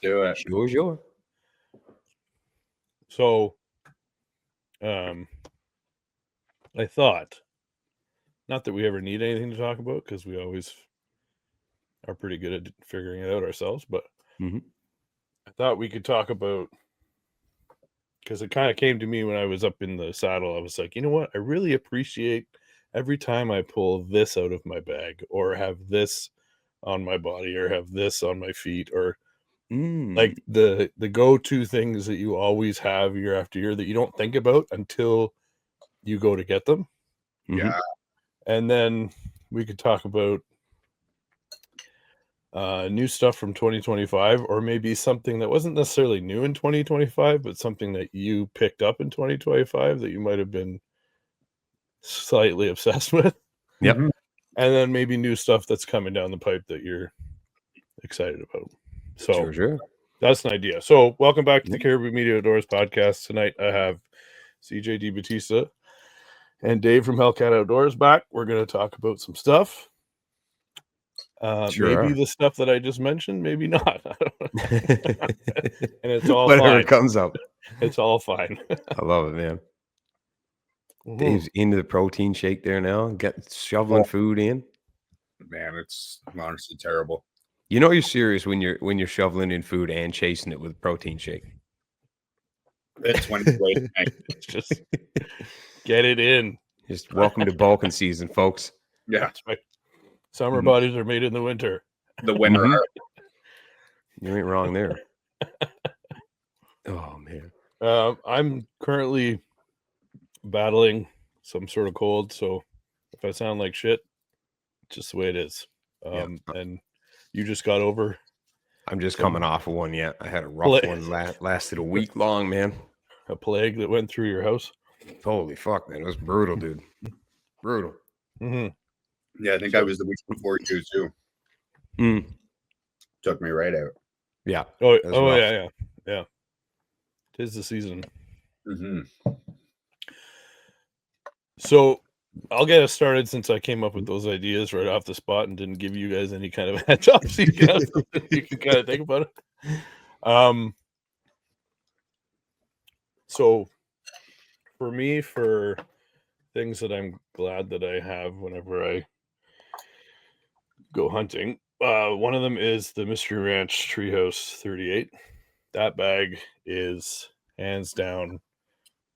do it. Sure. So, I thought, not that we ever need anything to talk about because we always are pretty good at figuring it out ourselves, but Mhm. I thought we could talk about, because it kind of came to me when I was up in the saddle. I was like, you know what? I really appreciate every time I pull this out of my bag or have this on my body or have this on my feet or like the go-to things that you always have year after year that you don't think about until you go to get them. Yeah. And then we could talk about new stuff from 2025, or maybe something that wasn't necessarily new in 2025, but something that you picked up in 2025 that you might have been slightly obsessed with. Yep. Mhm. And then maybe new stuff that's coming down the pipe that you're excited about. So Sure. that's an idea. So welcome back to the Caribou Media Outdoors podcast. Tonight I have C.J DiBattista and Dave from Hellcat Outdoors back. We're going to talk about some stuff. Maybe the stuff that I just mentioned, maybe not. And it's all whatever fine. comes up. It's all fine. I love it, man. Dave's into the protein shake there now, shoveling food in. Man, it's honestly terrible. You know you're serious when you're shoveling in food and chasing it with a protein shake. It's when it's late night. Just get it in. Just welcome to bulking season, folks. Yeah. That's right. Summer bodies are made in the winter. The winter. You ain't wrong there. Oh man. I'm currently battling some sort of cold, so if I sound like shit, it's just the way it is. And you just got over. I'm just coming off of one yet. I had a rough one, lasted a week long, man. A plague that went through your house. Holy fuck, man. It was brutal, dude. Brutal. Yeah, I think I was the week before you too. Took me right out. Yeah. Oh yeah. 'Tis the season. So I'll get us started since I came up with those ideas right off the spot and didn't give you guys any kind of heads up, so you can kind of think about it. So for me, for things that I'm glad that I have whenever I go hunting, one of them is the Mystery Ranch Treehouse 38. That bag is hands down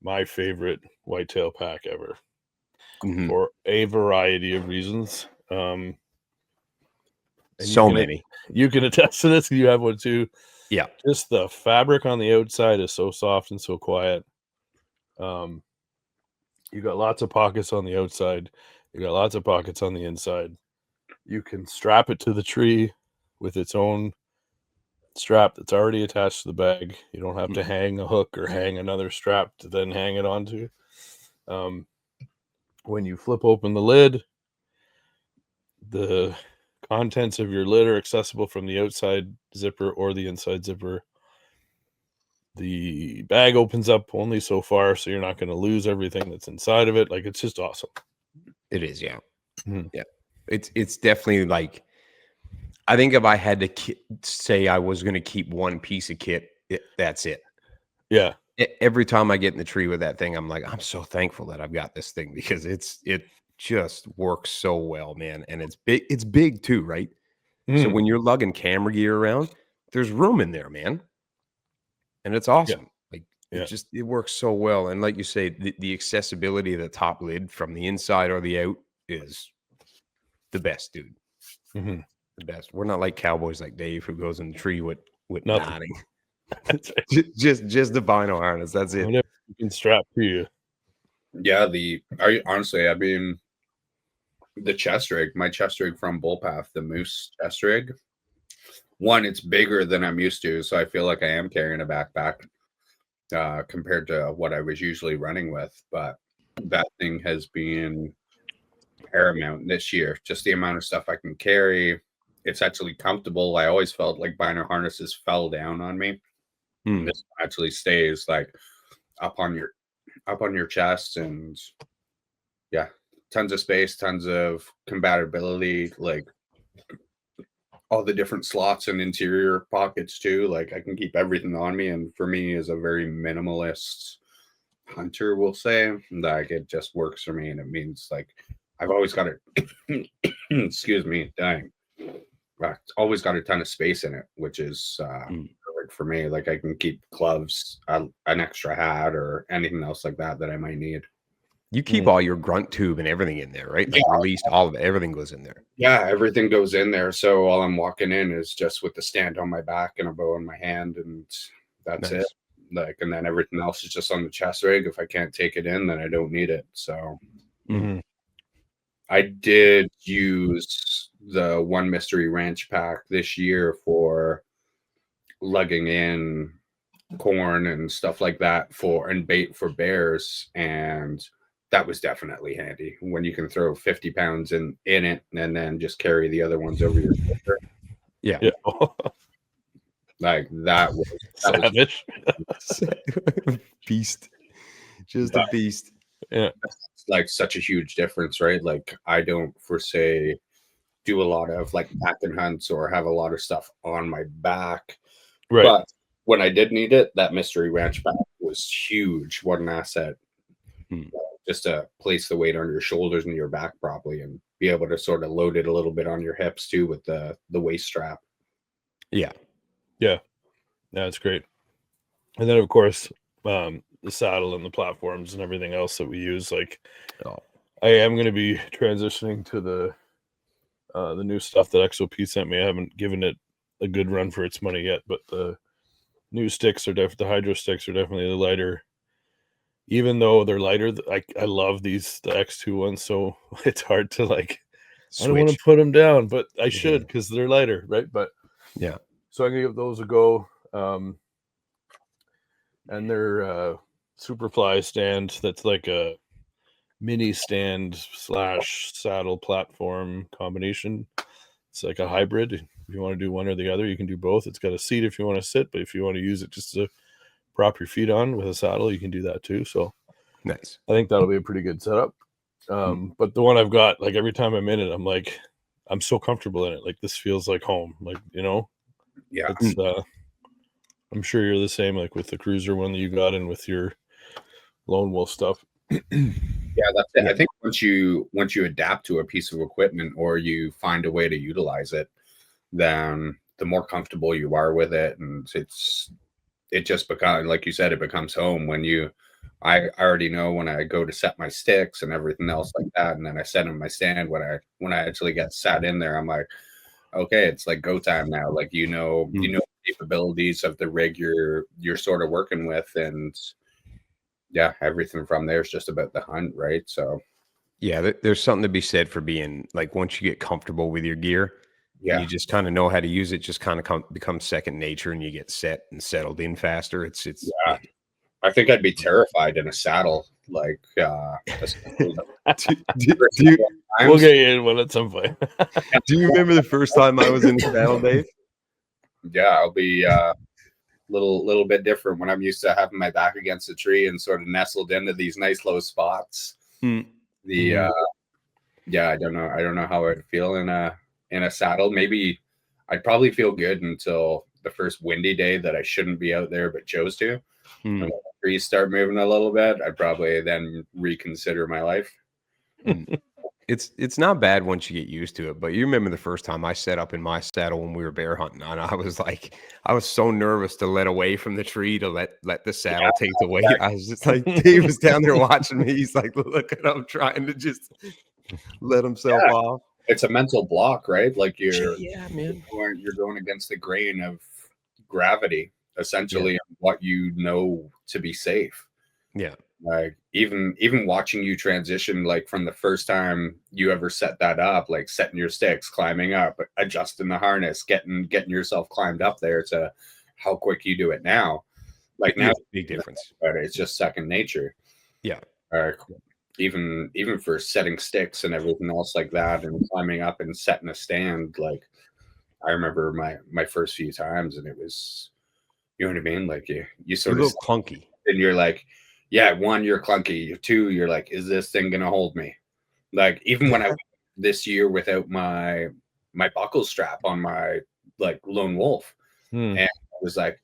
my favorite whitetail pack ever. For a variety of reasons. So many. You can attest to this. You have one too. Yeah. Just the fabric on the outside is so soft and so quiet. You got lots of pockets on the outside. You got lots of pockets on the inside. You can strap it to the tree with its own strap that's already attached to the bag. You don't have to hang a hook or hang another strap to then hang it onto. When you flip open the lid, the contents of your lid are accessible from the outside zipper or the inside zipper. The bag opens up only so far, so you're not going to lose everything that's inside of it. Like, it's just awesome. It is, yeah. Yeah. It's definitely like, I think if I had to say I was going to keep one piece of kit, that's it. Yeah. Every time I get in the tree with that thing, I'm like, I'm so thankful that I've got this thing because it just works so well, man. And it's big. It's big too, right? So when you're lugging camera gear around, there's room in there, man. And it's awesome. Like it works so well. And like you say, the accessibility of the top lid from the inside or the out is the best, dude. The best. We're not like cowboys like Dave who goes in the tree with nothing. just the vinyl harness. That's it. Whatever you can strap to you. Yeah, honestly, I mean, the chest rig, my chest rig from Bullpath, the Moose chest rig. One, it's bigger than I'm used to, so I feel like I am carrying a backpack compared to what I was usually running with. But that thing has been paramount this year. Just the amount of stuff I can carry. It's actually comfortable. I always felt like vinyl harnesses fell down on me. This actually stays like up on your chest, and tons of space, tons of compatibility. Like, all the different slots and interior pockets too. Like I can keep everything on me, and for me, as a very minimalist hunter, we'll say, like it just works for me, and it means like I've always got it. Excuse me, dying. It's always got a ton of space in it, which is perfect for me. Like I can keep gloves, an extra hat, or anything else like that I might need. You keep all your grunt tube and everything in there, right? Like released, all of it, everything goes in there. Yeah, everything goes in there. So all I'm walking in is just with the stand on my back and a bow in my hand, and that's it. Like, and then everything else is just on the chest rig. If I can't take it in, then I don't need it. So I did use the One Mystery Ranch pack this year for lugging in corn and stuff like that and bait for bears, and that was definitely handy when you can throw 50 pounds in it and then just carry the other ones over your shoulder. Yeah. Like that was savage. Beast. Just a beast. Yeah. It's like such a huge difference, right? Like I don't do a lot of like packing hunts or have a lot of stuff on my back. Right. But when I did need it, that Mystery Ranch pack was huge. What an asset. Just to place the weight on your shoulders and your back properly, and be able to sort of load it a little bit on your hips too with the waist strap. Yeah, that's great. And then of course the saddle and the platforms and everything else that we use. Like I am going to be transitioning to the new stuff that XOP sent me. I haven't given it a good run for its money yet, but the new sticks are the hydro sticks are definitely the lighter. Even though they're lighter, I love the X2 ones, so it's hard to like. Switch. I don't want to put them down, but I should because they're lighter, right? But yeah, so I'm gonna give those a go. And they're Superfly stand that's like a mini stand / saddle platform combination. It's like a hybrid. If you want to do one or the other, you can do both. It's got a seat if you want to sit, but if you want to use it just to prop your feet on with a saddle, you can do that too. So nice. I think that'll be a pretty good setup. But the one I've got, like every time I'm in it, I'm like, I'm so comfortable in it. Like this feels like home. Like, you know, yeah. It's, I'm sure you're the same, like with the cruiser one that you got and with your Lone Wolf stuff. Yeah, that's it. I think once you adapt to a piece of equipment or you find a way to utilize it, then the more comfortable you are with it, and it just becomes, like you said, it becomes home. I already know when I go to set my sticks and everything else like that, and then I set in my stand. When I actually get sat in there, I'm like, okay, it's like go time now. Like you know the capabilities of the rig you're sort of working with, and yeah, everything from there is just about the hunt, right? So yeah, there's something to be said for being like, once you get comfortable with your gear, and you just kind of know how to use it, just kind of becomes second nature, and you get set and settled in faster. It's I think I'd be terrified in a saddle. Like, we'll get you in one at some point. Do you remember the first time I was in the saddle, Dave? Yeah, I'll be little bit different when I'm used to having my back against a tree and sort of nestled into these nice low spots. Yeah, I don't know how I'd feel in a saddle. Maybe I'd probably feel good until the first windy day that I shouldn't be out there but chose to. And when the trees start moving a little bit, I'd probably then reconsider my life. It's not bad once you get used to it, but you remember the first time I set up in my saddle when we were bear hunting, and I was so nervous to let away from the tree to let the saddle take the weight. I was just like, Dave was down there watching me. He's like, look at him trying to just let himself off. It's a mental block, right? Like you're going against the grain of gravity, essentially, of what you know to be safe. Yeah. Like even watching you transition, like from the first time you ever set that up, like setting your sticks, climbing up, adjusting the harness, getting yourself climbed up there to how quick you do it now. Like now, big difference. But it's just second nature. Yeah. Even for setting sticks and everything else like that, and climbing up and setting a stand. Like I remember my first few times, and it was, you know what I mean? Like you sort of clunky, and you're like, yeah, one, you're clunky. Two, you're like, is this thing gonna hold me? Like even when I went this year without my my buckle strap on my like lone wolf, and I was like,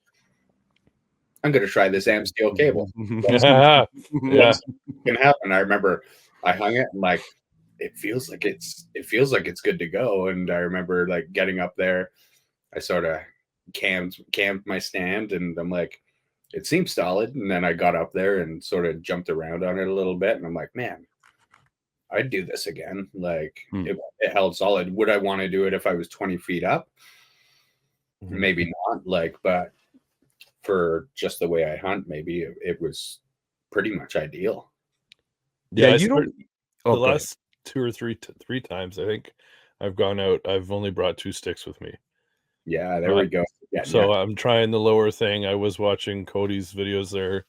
I'm gonna try this AM steel cable. Yeah. What's gonna happen? I remember I hung it and like it feels like it's good to go. And I remember like getting up there, I sort of camped my stand, and I'm like, it seems solid. And then I got up there and sort of jumped around on it a little bit, and I'm like, man, I'd do this again. Like it held solid. Would I want to do it if I was 20 feet up? Maybe not. Like, but for just the way I hunt, maybe it was pretty much ideal. Yeah, you don't. The last 2 or 3 times I think I've gone out, I've only brought 2 sticks with me. Yeah, there we go. Yeah, so I'm trying the lower thing. I was watching Cody's videos there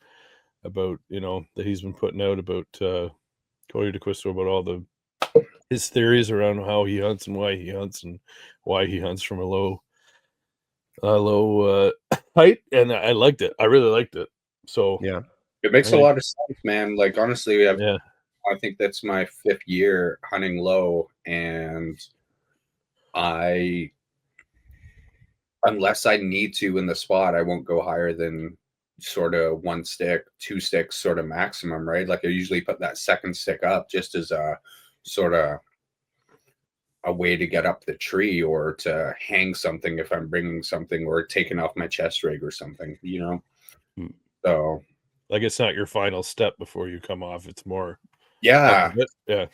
about, that he's been putting out about Cody DiBattista, about all his theories around how he hunts and why he hunts from a low height, and I liked it. I really liked it. So yeah, it makes a lot of sense, man. Like honestly, I think that's my 5th year hunting low, and unless I need to in the spot, I won't go higher than sort of 1 stick, 2 sticks, sort of maximum, right? Like I usually put that second stick up just as a sort of a way to get up the tree, or to hang something if I'm bringing something, or taking off my chest rig or something, So like it's not your final step before you come off. It's more. Yeah. Yeah.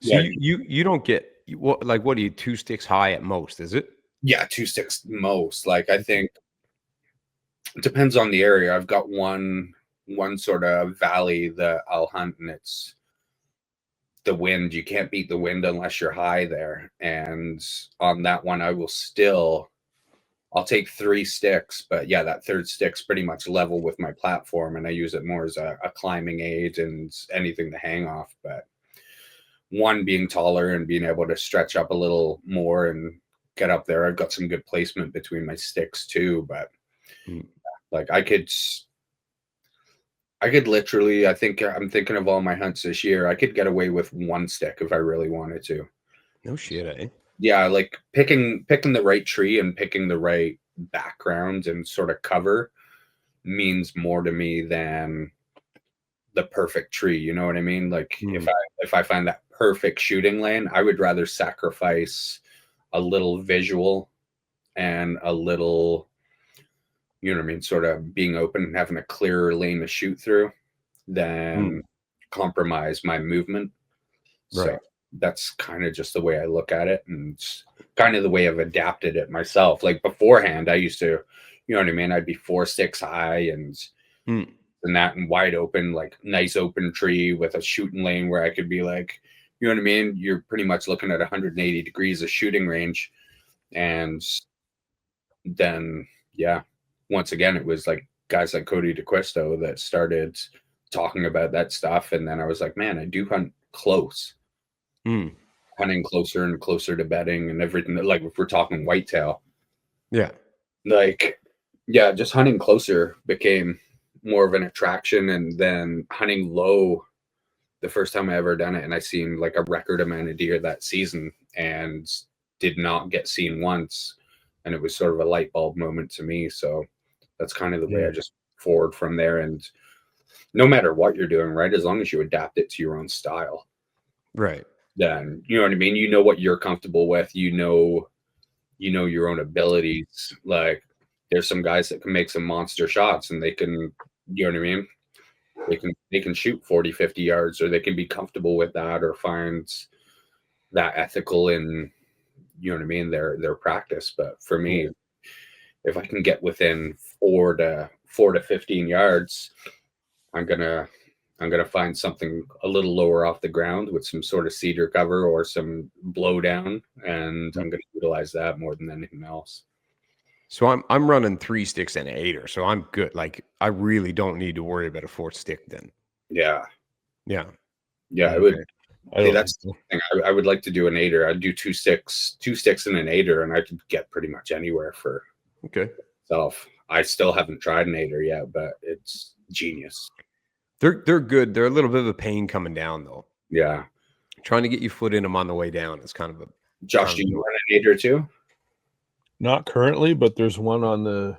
So you don't get what are you, 2 sticks high at most, is it? Yeah, 2 sticks most. Like I think it depends on the area. I've got one sort of valley that I'll hunt, and it's the wind. You can't beat the wind unless you're high there. And on that one, I'll take 3 sticks, but yeah, that 3rd stick's pretty much level with my platform, and I use it more as a climbing aid and anything to hang off. But one being taller and being able to stretch up a little more and get up there, I've got some good placement between my sticks too. But like I could literally, I'm thinking of all my hunts this year, I could get away with 1 stick if I really wanted to. No shit, eh? Yeah, like picking the right tree and picking the right background and sort of cover means more to me than the perfect tree. You know what I mean? Like if I find that perfect shooting lane, I would rather sacrifice a little visual and a little, you know what I mean, sort of being open and having a clearer lane to shoot through than compromise my movement. Right. So that's kind of just the way I look at it, and kind of the way I've adapted it myself. Like beforehand, I used to, you know what I mean, I'd be 4 sticks high and that, and wide open, like nice open tree with a shooting lane where I could be like, you know what I mean, you're pretty much looking at 180 degrees of shooting range. And then once again, it was like guys like Cody DiBattista that started talking about that stuff, and then I was like, man, I do hunt close. Hunting closer and closer to bedding and everything. Like if we're talking whitetail, just hunting closer became more of an attraction. And then hunting low, the first time I ever done it, and I seen like a record amount of deer that season and did not get seen once, and it was sort of a light bulb moment to me. So that's kind of the way I just forward from there. And no matter what you're doing, right, as long as you adapt it to your own style, right, then you know what I mean, you know what you're comfortable with, you know your own abilities. Like there's some guys that can make some monster shots, and they can, you know what I mean, they can shoot 40-50 yards, or they can be comfortable with that, or find that ethical in, you know what I mean, their practice. But for me, if I can get within 4 to 15 yards, I'm gonna find something a little lower off the ground with some sort of cedar cover or some blowdown, and I'm gonna utilize that more than anything else. So I'm running 3 sticks and an 8er, so I'm good. Like I really don't need to worry about a 4th stick then. Yeah. I would. That's the thing. I would like to do an 8er. I'd do 2 sticks and an 8er, and I could get pretty much anywhere for self. I still haven't tried an 8er yet, but it's genius. They're good. They're a little bit of a pain coming down though. Yeah. Trying to get your foot in them on the way down is kind of a Josh, do you run an 8 or 2? Not currently, but there's one on the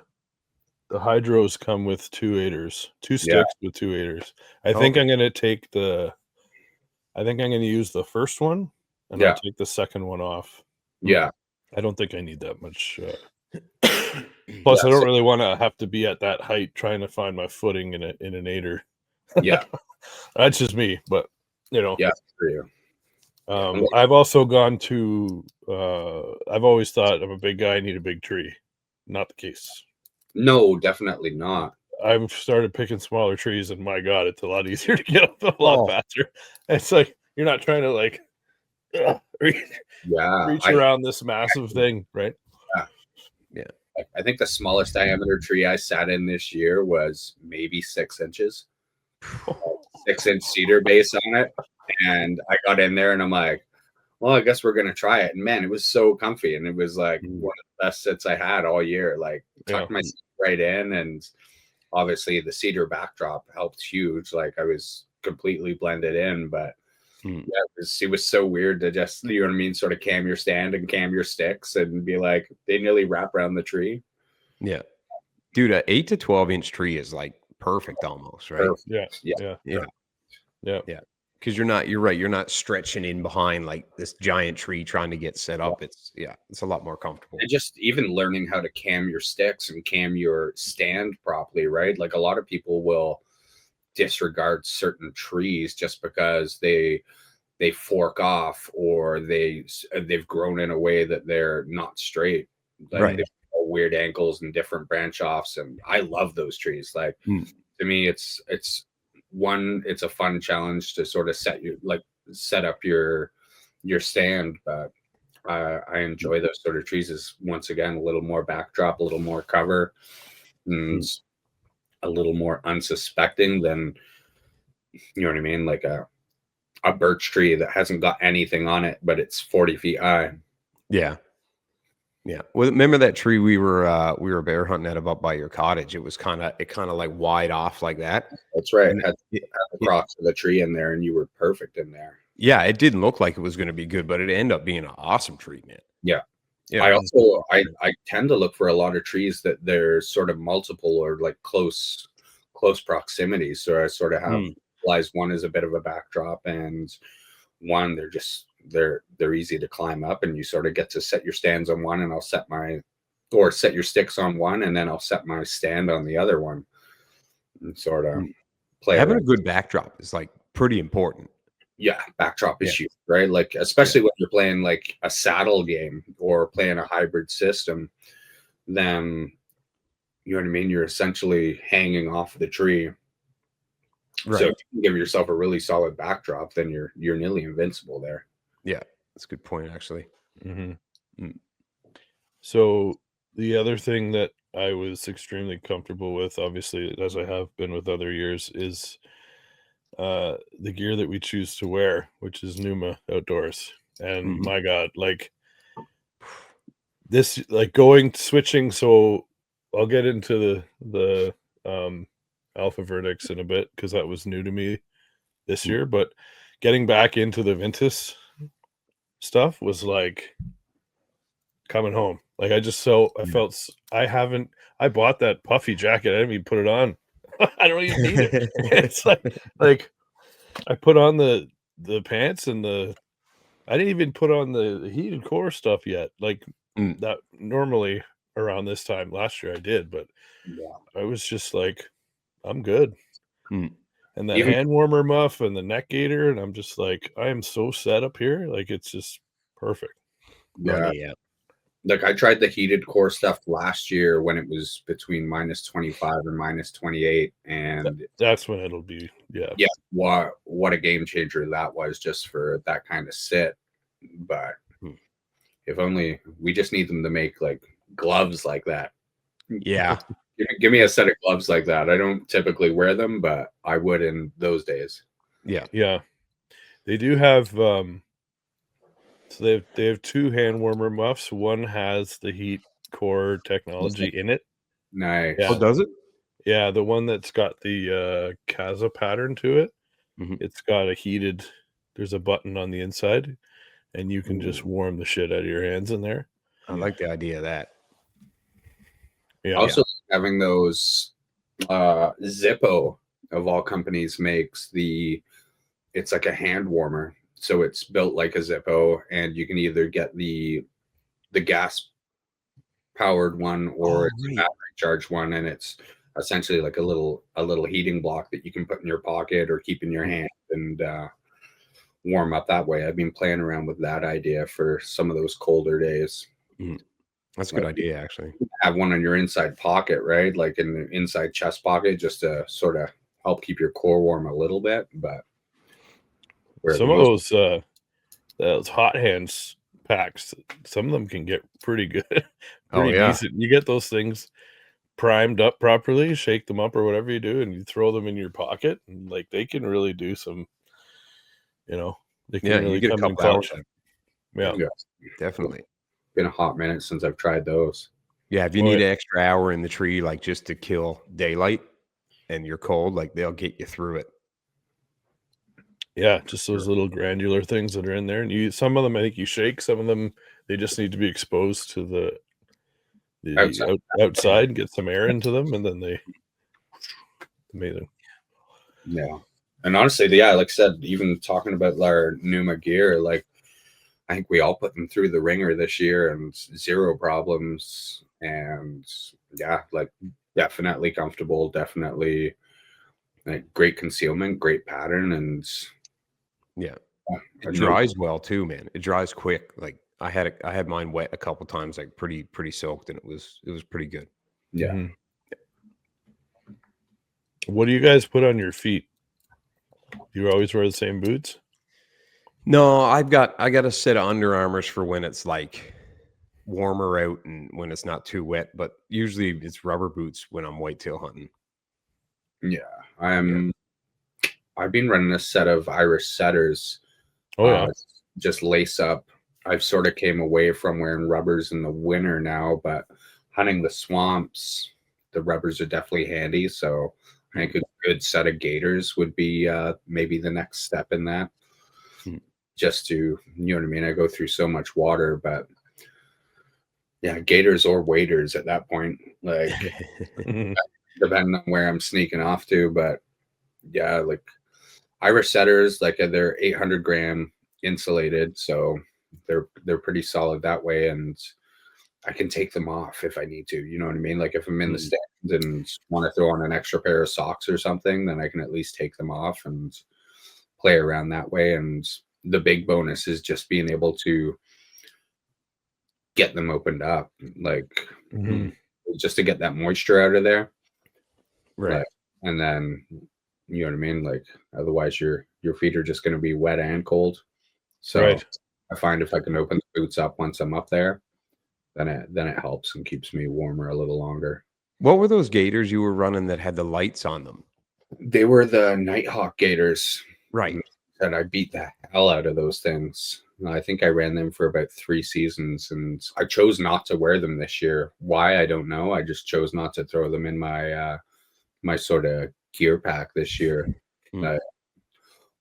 hydros come with 2 8ers, 2 sticks with 2 8ers. I think I'm gonna take I think I'm gonna use the first one, and I'll take the second one off. Yeah. I don't think I need that much. Plus, I don't really want to have to be at that height trying to find my footing in an 8er. Yeah. That's just me, but you know. Yeah, for you. I've also gone to I've always thought I'm a big guy, I need a big tree. Not the case. No, definitely not. I've started picking smaller trees, and my God, it's a lot easier to get up a lot faster. It's like you're not trying to like reach around this massive thing, right? Yeah. I think the smallest diameter tree I sat in this year was maybe 6 inches. 6-inch cedar base on it. And I got in there and I'm like, well, I guess we're going to try it. And man, it was so comfy. And it was like one of the best sits I had all year. Like tucked my seat right in. And obviously the cedar backdrop helped huge. Like I was completely blended in. But it was so weird to just, you know what I mean, sort of cam your stand and cam your sticks and be like, they nearly wrap around the tree. Yeah. Dude, an 8 to 12-inch tree is like perfect almost, right? Perfect. Yeah. Because you're right. You're not stretching in behind like this giant tree trying to get set up. It's a lot more comfortable. And just even learning how to cam your sticks and cam your stand properly, right? Like a lot of people will disregard certain trees just because they fork off or they've grown in a way that they're not straight. Like right. They've got weird ankles and different branch offs. And I love those trees. Like to me, it's a fun challenge to sort of set up your stand. But I enjoy those sort of trees as once again, a little more backdrop, a little more cover, and a little more unsuspecting than, you know what I mean? Like a birch tree that hasn't got anything on it, but it's 40 feet high. Yeah. Yeah. Well, remember that tree we were bear hunting at up by your cottage? It was kind of like wide off like that. That's right. It had the crotch of the tree in there, and you were perfect in there. Yeah, it didn't look like it was going to be good, but it ended up being an awesome tree, man. Yeah. Yeah. I tend to look for a lot of trees that they're sort of multiple or like close proximity. So I sort of have realized one is a bit of a backdrop, and one they're easy to climb up, and you sort of get to set your stands on one, and I'll set your sticks on one, and then I'll set my stand on the other one, and sort of play. Having a good backdrop is like pretty important. Yeah, backdrop is huge, right? Like especially when you're playing like a saddle game or playing a hybrid system, then you know what I mean. You're essentially hanging off the tree. Right. So if you can give yourself a really solid backdrop, then you're nearly invincible there. Yeah, that's a good point, actually. So the other thing that I was extremely comfortable with, obviously, as I have been with other years, is the gear that we choose to wear, which is Numa Outdoors. And my God, like this, like switching. So I'll get into the Alpha Verdicts in a bit because that was new to me this year. But getting back into the Ventus stuff was like coming home. Like I bought that puffy jacket. I didn't even put it on. I don't even need it. It's like I put on the pants and I didn't even put on the heated core stuff yet. Like that normally around this time last year I did, but I was just like, I'm good. And that hand warmer muff and the neck gaiter, and I'm just like, I am so set up here. Like it's just perfect. Yeah. Like I tried the heated core stuff last year when it was between -25 and -28, and that's when it'll be what a game changer that was just for that kind of sit. But if only we just need them to make like gloves like that. Yeah. Give me a set of gloves like that. I don't typically wear them, but I would in those days. Yeah. Yeah. They do have so they have 2 hand warmer muffs. One has the heat core technology in it. Nice. Yeah. Oh, does it? Yeah, the one that's got the Kaza pattern to it. It's got there's a button on the inside, and you can just warm the shit out of your hands in there. I like the idea of that. Yeah. Also, having those Zippo of all companies makes it's like a hand warmer. So it's built like a Zippo, and you can either get the gas powered one or it's a battery charged one, and it's essentially like a little heating block that you can put in your pocket or keep in your hand and warm up that way. I've been playing around with that idea for some of those colder days. That's a good idea, actually. Have one in your inside pocket, right? Like in the inside chest pocket, just to sort of help keep your core warm a little bit. But some of those hot hands packs, some of them can get pretty good, pretty decent. You get those things primed up properly, shake them up or whatever you do, and you throw them in your pocket, and like they can really do some, they can really you get come a in couple clutch. hours. Yeah, definitely. Been a hot minute since I've tried those. Yeah, if you need an extra hour in the tree, like just to kill daylight, and you're cold, like they'll get you through it. Yeah, just those little granular things that are in there, and some of them I think you shake, some of them they just need to be exposed to the outside and get some air into them, and then they amazing. Yeah, and honestly, like I said, even talking about our Numa gear, like I think we all put them through the ringer this year and zero problems, and like definitely comfortable, definitely like great concealment, great pattern, and it dries well too, man. It dries quick. Like I had mine wet a couple times, like pretty soaked, and it was pretty good. Yeah. Mm-hmm. What do you guys put on your feet? Do you always wear the same boots? No, I got a set of Under Armours for when it's like warmer out and when it's not too wet, but usually it's rubber boots when I'm whitetail hunting. Yeah, I've been running a set of Irish setters. Just lace up. I've sort of came away from wearing rubbers in the winter now, but hunting the swamps, the rubbers are definitely handy. So I think a good set of gaiters would be maybe the next step in that. Just to, you know what I mean? I go through so much water, but yeah, gaiters or waders at that point, like depending on where I'm sneaking off to. But yeah, like Irish setters, like they're 800 gram insulated, so they're pretty solid that way, and I can take them off if I need to. You know what I mean? Like if I'm in the stands and want to throw on an extra pair of socks or something, then I can at least take them off and play around that way. And the big bonus is just being able to get them opened up, like just to get that moisture out of there, right? Like, and then you know what I mean. Like otherwise, your feet are just going to be wet and cold. So I find if I can open the boots up once I'm up there, then it helps and keeps me warmer a little longer. What were those gaiters you were running that had the lights on them? They were the Nighthawk gaiters, right? And I beat the hell out of those things. I think I ran them for about 3 seasons, and I chose not to wear them this year. Why, I don't know. I just chose not to throw them in my my sort of gear pack this year.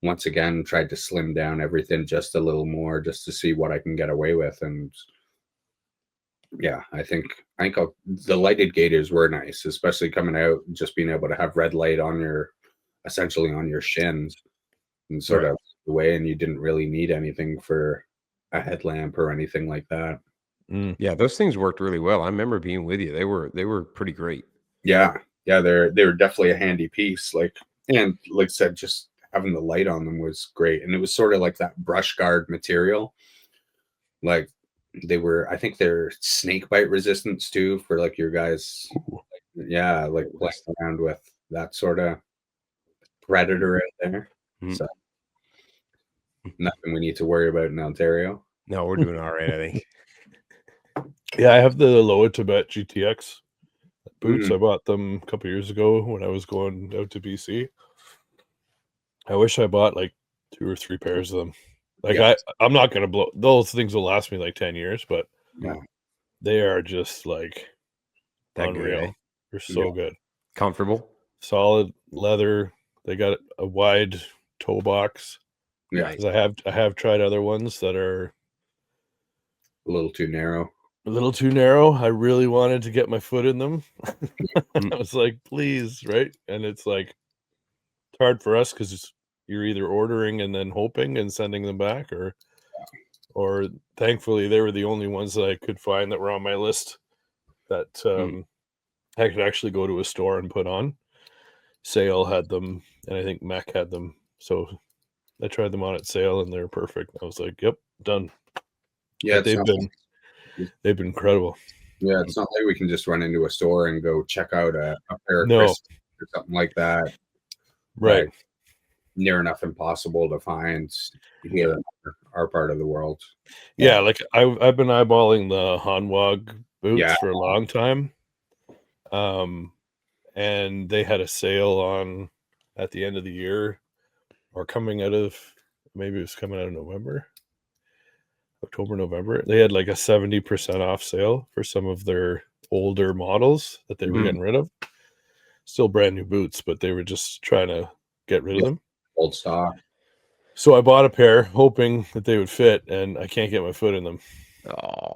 Once again, tried to slim down everything just a little more, just to see what I can get away with. And yeah, I think the lighted gaiters were nice, especially coming out, just being able to have red light on essentially on your shins and sort of the way, and you didn't really need anything for a headlamp or anything like that. Yeah, those things worked really well. I remember being with you. They were pretty great. Yeah, they're definitely a handy piece. And like I said, just having the light on them was great, and it was sort of like that brush guard material. Like I think they're snake bite resistance too for like your guys. Like playing around with that sort of predator out there. So nothing we need to worry about in Ontario. No, we're doing all right, I think. Yeah, I have the Loa Tibet GTX boots. I bought them a couple years ago when I was going out to BC. I wish I bought like 2 or 3 pairs of them. Like I'm not gonna blow those things. Will last me like 10 years, but they are just like unreal. Good, eh? They're so good, comfortable, solid leather. They got a wide toe box. Yeah, because I have tried other ones that are A little too narrow. A little too narrow. I really wanted to get my foot in them. I was like, please, right? And it's like it's hard for us because you're either ordering and then hoping and sending them back, or thankfully they were the only ones that I could find that were on my list that I could actually go to a store and put on. Sale had them, and I think Mac had them. So I tried them on at sale, and they're perfect. I was like, "Yep, done." Yeah, they've been incredible. Yeah, it's not like we can just run into a store and go check out a pair of No. crisps or something like that. Right. Like, near enough impossible to find here in our part of the world. Yeah, like I've been eyeballing the Hanwag boots for a long time. And they had a sale on at the end of the year, or coming out of, maybe it was coming out of October, November. They had like a 70% off sale for some of their older models that they were getting rid of. Still brand new boots, but they were just trying to get rid of them. Old stock. So I bought a pair hoping that they would fit, and I can't get my foot in them. Oh.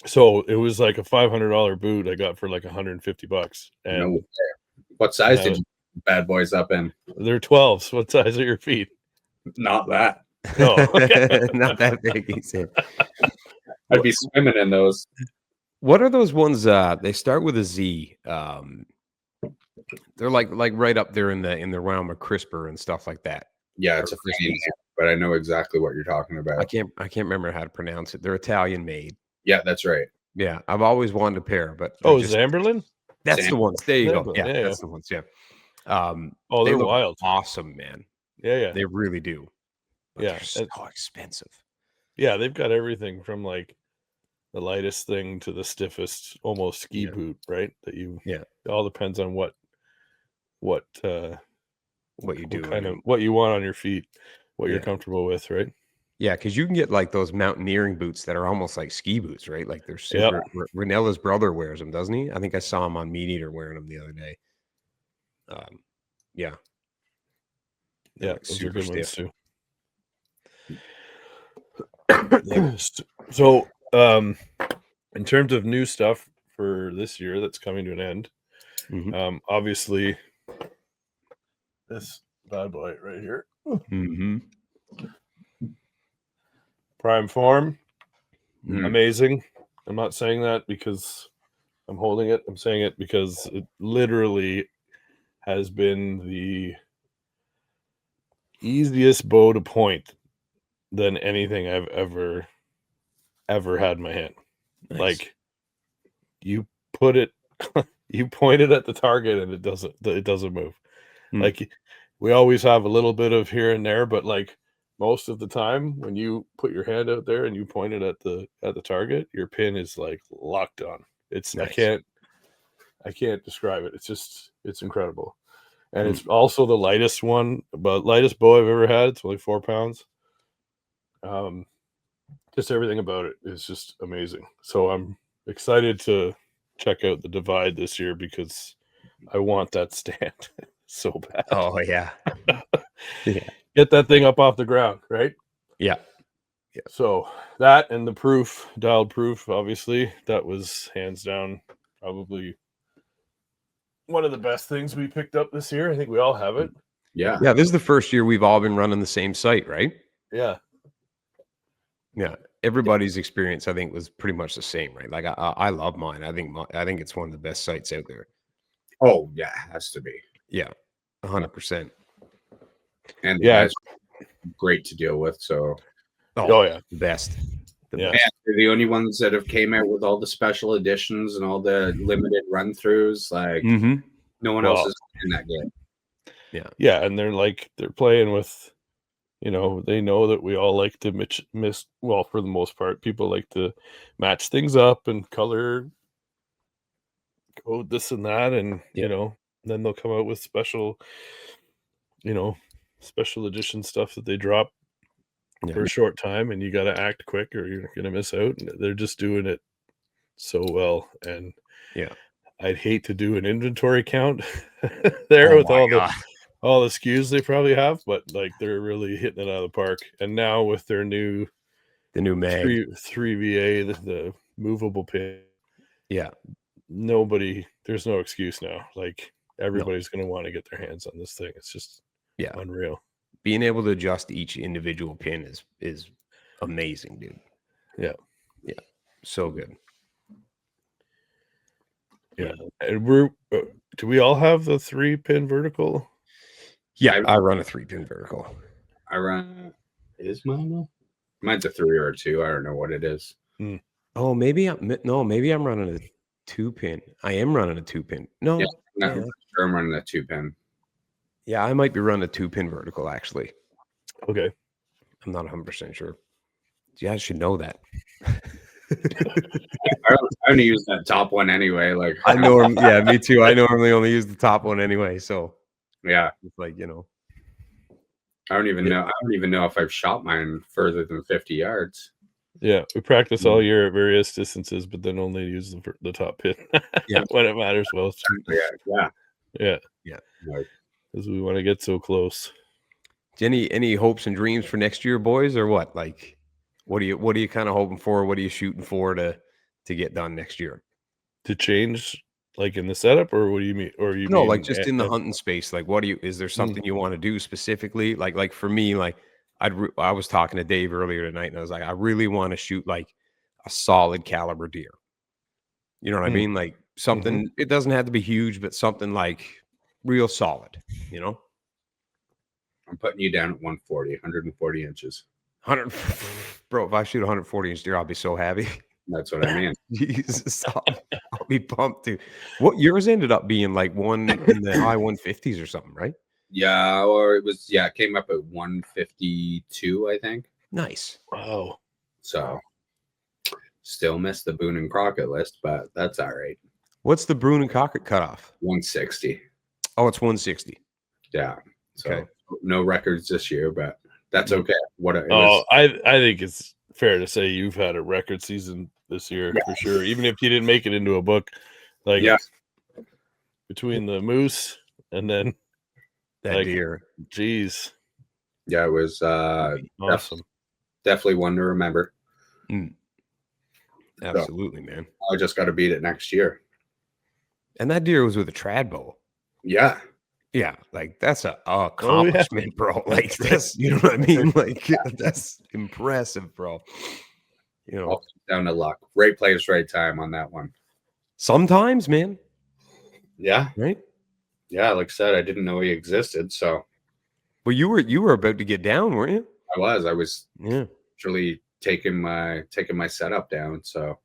So it was like a $500 boot I got for like $150. And what size did you bad boys up in? They're 12s. What size are your feet? Not that. No, not that big. He said. I'd be swimming in those. What are those ones? They start with a Z. They're like right up there in the realm of CRISPR and stuff like that. Yeah, it's a thing, but I know exactly what you're talking about. I can't remember how to pronounce it. They're Italian made. Yeah, that's right. Yeah, I've always wanted a pair, but Zamberlin? That's the ones. There you go. Yeah, yeah, that's the ones. Yeah. They're wild. Awesome, man. Yeah. They really do. But yeah, they're so expensive. Yeah, they've got everything from like the lightest thing to the stiffest, almost ski boot, right? It all depends on what you do, what you want on your feet, what you're comfortable with, right? Yeah, because you can get like those mountaineering boots that are almost like ski boots, right? Like they're super. Renella's brother wears them, doesn't he? I think I saw him on Meat Eater wearing them the other day. Yeah, like those are good ones too. So, in terms of new stuff for this year that's coming to an end, obviously, this bad boy right here, Prime Form, amazing. I'm not saying that because I'm holding it. I'm saying it because it literally has been the easiest bow to point than anything I've ever had in my hand. Nice. Like you put it, you point it at the target and it doesn't move. Like we always have a little bit of here and there, but like most of the time when you put your hand out there and you point it at the target, your pin is like locked on. It's nice. I can't describe it. It's incredible. And it's also the lightest one, but lightest bow I've ever had. It's only 4 pounds. Just everything about it is just amazing. So I'm excited to check out the Divide this year because I want that stand so bad. Oh yeah. Get that thing up off the ground, right? Yeah. So that and the proof, dialed proof, obviously, that was hands down probably one of the best things we picked up this year. I think we all have it. Yeah. Yeah. This is the first year we've all been running the same site, right? Yeah. Yeah. Everybody's experience, I think, was pretty much the same, right? Like I love mine. I think it's one of the best sites out there. Oh yeah, it has to be. Yeah, 100%. And it's great to deal with. So, the best. Best. They're the only ones that have came out with all the special editions and all the limited run throughs. Like no one else is in that game. Yeah, and they're playing with. They know that we all like to well, for the most part, people like to match things up and color code this and that. And, then they'll come out with special edition stuff that they drop for a short time. And you got to act quick or you're going to miss out. And they're just doing it so well. And I'd hate to do an inventory count there with all the SKUs they probably have, but like they're really hitting it out of the park. And now with their new The new mag. 3 VA, the movable pin. Yeah. There's no excuse now. Like everybody's going to want to get their hands on this thing. It's just unreal. Being able to adjust each individual pin is amazing, dude. Yeah. So good. Yeah. And do we all have the 3-pin vertical? Yeah, I run a 3-pin vertical. I run. Is mine? Mine's a 3 or a 2. I don't know what it is. Oh, maybe I'm running a 2-pin. I am running a 2-pin. No, I'm running a 2-pin. Yeah, I might be running a 2-pin vertical actually. Okay. I'm not 100% sure. Yeah, I should know that. I only use that top one anyway. Like I know. Yeah, me too. I normally only use the top one anyway. So yeah, it's like, I don't even know. I don't even know if I've shot mine further than 50 yards. Yeah, we practice all year at various distances, but then only use the top pin when it matters most. Yeah. Because we want to get so close. Any hopes and dreams for next year, boys, or what? Like, what are you kind of hoping for? What are you shooting for to get done next year? To change, like in the setup, or what do you mean? Or you no, mean like just in the hunting space? Like, is there something you want to do specifically? Like for me, like I was talking to Dave earlier tonight, and I was like, I really want to shoot like a solid caliber deer. You know what I mean? Like something. It doesn't have to be huge, but something like real solid. I'm putting you down at 140 inches. 100, bro. If I shoot 140-inch deer, I'll be so happy. That's what I mean. Jesus, I'll be pumped, dude. What yours ended up being like one in the high 150s or something, right? Yeah, or it came up at 152, I think. Nice. Wow. So still missed the Boone and Crockett list, but that's all right. What's the Boone and Crockett cutoff? 160. Oh, it's 160. Yeah. So okay. No records this year, but that's okay. I think it's fair to say you've had a record season this year for sure. Even if you didn't make it into a book, like between the moose and then that deer. Geez. Yeah, it was awesome. Definitely one to remember. Absolutely, man. I just got to beat it next year. And that deer was with a trad bow. Yeah. Yeah, like that's a accomplishment, bro. Like that's, you know what I mean? Like that's impressive, bro. Down to luck. Right place, right time on that one. Sometimes, man. Yeah. Right. Yeah, like I said, I didn't know he existed. So, well, you were about to get down, weren't you? I was. Actually taking my setup down. So,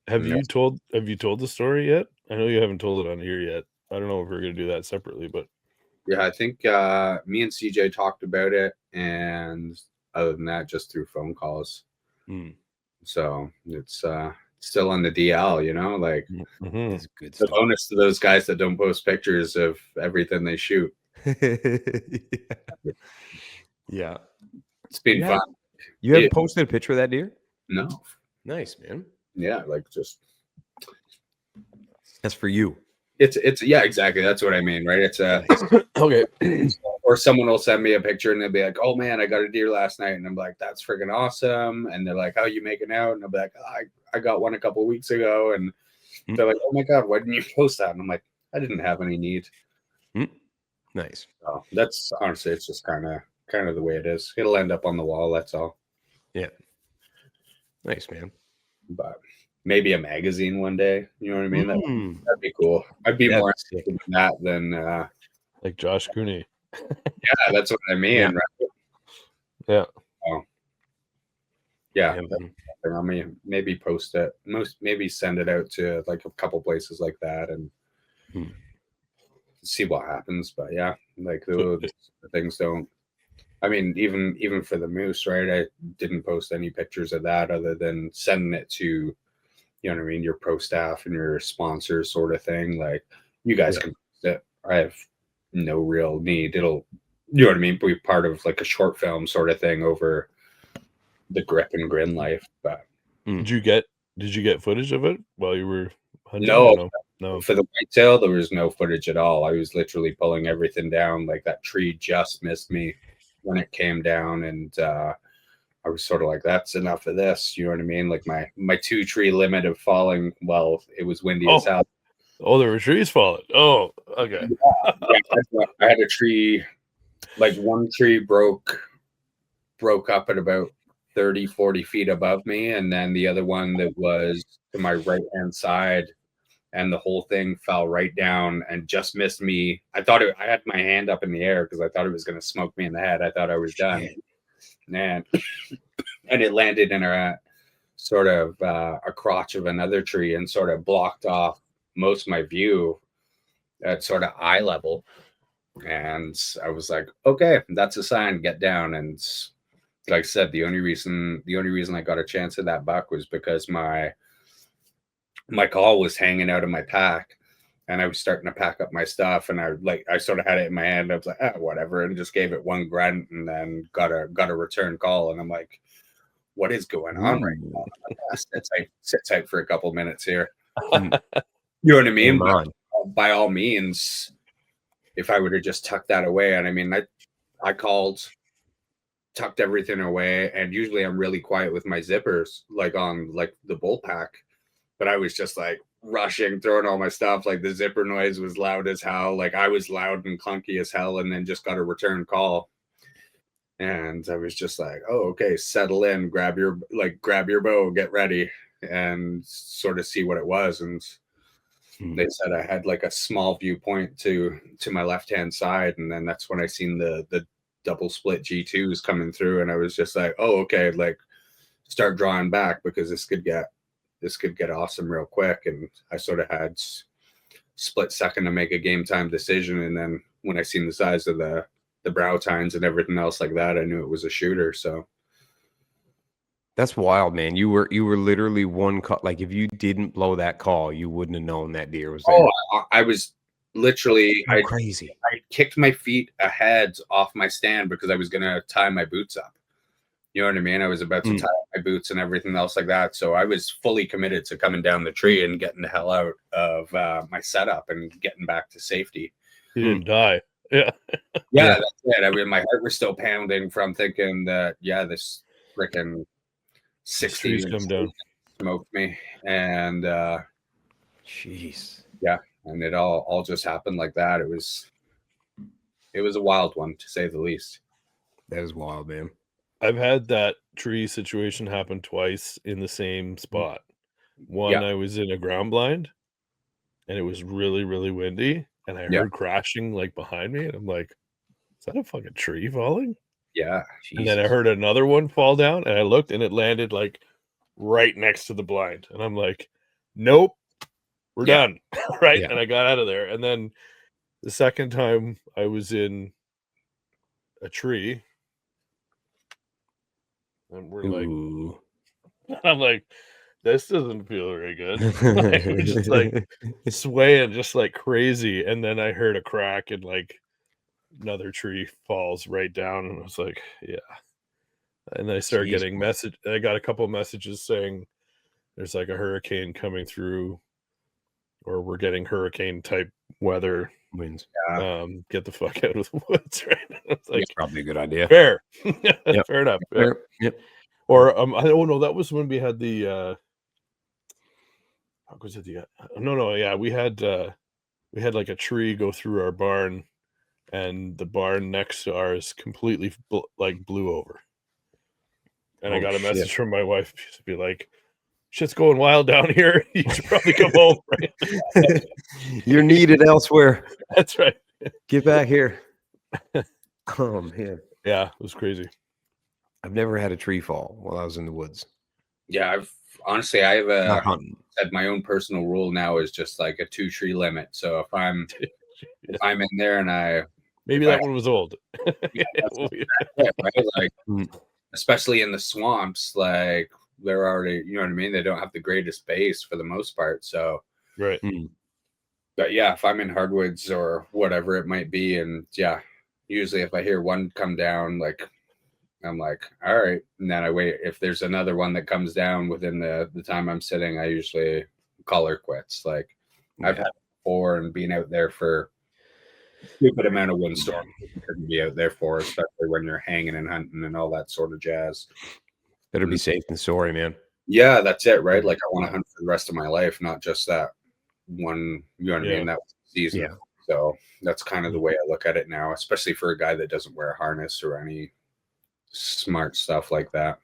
have you told the story yet? I know you haven't told it on here yet. I don't know if we're going to do that separately, but yeah, I think me and CJ talked about it, and other than that, just through phone calls. So it's still on the DL, like it's good the stuff. bonus to those guys that don't post pictures of everything they shoot. Yeah, it's been fun. You haven't posted a picture of that deer? No. Nice, man. Yeah, like just that's for you. It's yeah, exactly. That's what I mean, right? It's okay. Or someone will send me a picture and they'll be like, "Oh man, I got a deer last night," and I'm like, "That's freaking awesome!" And they're like, "How you making out?" And I'll be like, I got one a couple of weeks ago," and they're like, "Oh my god, why didn't you post that?" And I'm like, "I didn't have any need." Nice. So that's honestly, it's just kind of the way it is. It'll end up on the wall. That's all. Yeah. Nice, man. But maybe a magazine one day. You know what I mean? That'd be cool. I'd be more interested in that than like Josh Cooney. Yeah, that's what I mean. Yeah. Right? Yeah. Oh. Yeah. I mean, maybe post it. Maybe send it out to like a couple places like that and see what happens. But yeah, like the things don't. I mean, even for the moose, right? I didn't post any pictures of that other than sending it to, you know what I mean, your pro staff and your sponsors sort of thing. Like you guys can post it. I have no real need. It'll, you know what I mean, be part of like a short film sort of thing over the grip and grin life. But did you get footage of it while you were hunting? No. For the whitetail, there was no footage at all. I was literally pulling everything down. Like that tree just missed me when it came down, and I was sort of like, that's enough of this. You know what I mean? Like my 2 tree limit of falling. Well, it was windy as hell. Oh, there were trees falling. Oh, okay. Yeah, I had a tree, like one tree broke up at about 30, 40 feet above me. And then the other one that was to my right-hand side, and the whole thing fell right down and just missed me. I had my hand up in the air because I thought it was going to smoke me in the head. I thought I was done. And it landed in a sort of a crotch of another tree and sort of blocked off most of my view at sort of eye level. And I was like, okay, that's a sign, get down. And like I said, the only reason I got a chance at that buck was because my call was hanging out of my pack, and I was starting to pack up my stuff, and I sort of had it in my hand. I was like, whatever, and just gave it one grunt, and then got a return call. And I'm like, what is going on right now? Sit tight for a couple minutes here. You know what I mean? By all means, if I would have just tucked that away, and I mean, I called, tucked everything away, and usually I'm really quiet with my zippers, like on like the bolt pack, but I was just like rushing, throwing all my stuff. Like the zipper noise was loud as hell. Like I was loud and clunky as hell, and then just got a return call. And I was just like, oh, okay, settle in, grab your bow, get ready, and sort of see what it was. And they said I had like a small viewpoint to my left-hand side. And then that's when I seen the double split G2s coming through. And I was just like, oh, okay, like start drawing back because this could get awesome real quick. And I sort of had split second to make a game time decision. And then when I seen the size of the brow tines and everything else like that, I knew it was a shooter. So that's wild, man. You were literally one call. Like if you didn't blow that call, you wouldn't have known that deer was there. Oh, I was literally crazy. I kicked my feet ahead off my stand because I was gonna tie my boots up. You know what I mean? I was about to tie up my boots and everything else like that. So I was fully committed to coming down the tree and getting the hell out of my setup and getting back to safety. You didn't die. Yeah. Yeah, that's it. I mean, my heart was still pounding from thinking that, this freaking 60 come down, smoked me. And jeez. Yeah. And it all just happened like that. It was a wild one, to say the least. That is wild, man. I've had that tree situation happen twice in the same spot. One, I was in a ground blind and it was really, really windy, and I heard crashing like behind me, and I'm like, is that a fucking tree falling? Yeah. And then I heard another one fall down, and I looked, and it landed like right next to the blind. And I'm like, nope, we're done. Right. Yeah. And I got out of there. And then the second time I was in a tree, and we're like, I'm like, this doesn't feel very good. Like, we're just like swaying just like crazy. And then I heard a crack, and like another tree falls right down. And I was like, yeah. And I started getting I got a couple of messages saying there's like a hurricane coming through, or we're getting hurricane type weather winds. Get the fuck out of the woods, right? It's like probably a good idea. Fair. Fair enough. Fair. Yep. Or I don't know, that was when we had the we had like a tree go through our barn, and the barn next to ours completely blew over. And I got a message from my wife to be like, shit's going wild down here. You should probably come home, right? You're needed elsewhere. That's right. Get back here. Oh, man. Yeah, it was crazy. I've never had a tree fall while I was in the woods. Yeah, I have my own personal rule now is just like a 2 tree limit. So if I'm in there and one was old. Right? Like, especially in the swamps, like they're already, you know what I mean? They don't have the greatest base for the most part. So, right. But yeah, if I'm in hardwoods or whatever it might be, and usually if I hear one come down, like I'm like, all right. And then I wait. If there's another one that comes down within the time I'm sitting, I usually call her quits. Like I've had before, and being out there for stupid amount of windstorm you couldn't be out there for, especially when you're hanging and hunting and all that sort of jazz. Better be safe than sorry, man. Yeah, that's it, right? Like I want to hunt for the rest of my life, not just that one, you know what I mean? That season. Yeah. So that's kind of the way I look at it now, especially for a guy that doesn't wear a harness or any smart stuff like that.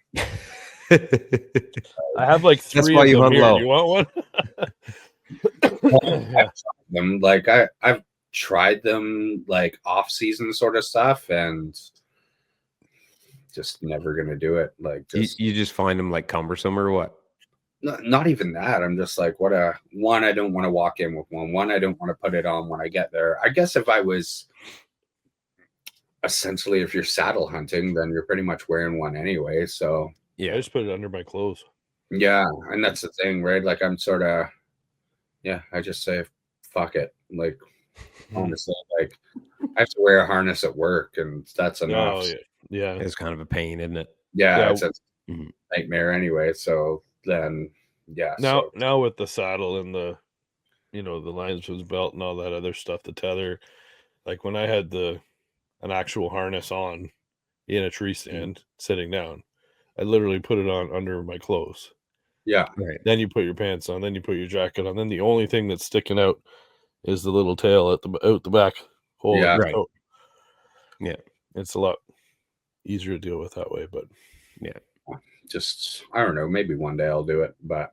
I have like 3 That's why of you them hunt here. low. You want one? Yeah. Them. Like I've tried them like off season sort of stuff and just never gonna do it. Like you just find them like cumbersome or what? Not even that. I'm just like, I don't want to walk in with one. I don't want to put it on when I get there. I guess if I was essentially, if you're saddle hunting, then you're pretty much wearing one anyway. So yeah, I just put it under my clothes. Yeah, and that's the thing, right? Like I'm sort of, I just say, fuck it. Like honestly, like I have to wear a harness at work, and that's enough. Oh yeah, It's kind of a pain, isn't it? Yeah. It's a nightmare anyway. So then, Now with the saddle and the, the linesman's belt and all that other stuff, the tether, like when I had an actual harness on in a tree stand sitting down, I literally put it on under my clothes. Yeah. Right. Then you put your pants on, then you put your jacket on. Then the only thing that's sticking out is the little tail out the back hole. Yeah. Right. Coat. Yeah. It's a lot easier to deal with that way, but just, I don't know, maybe one day I'll do it, but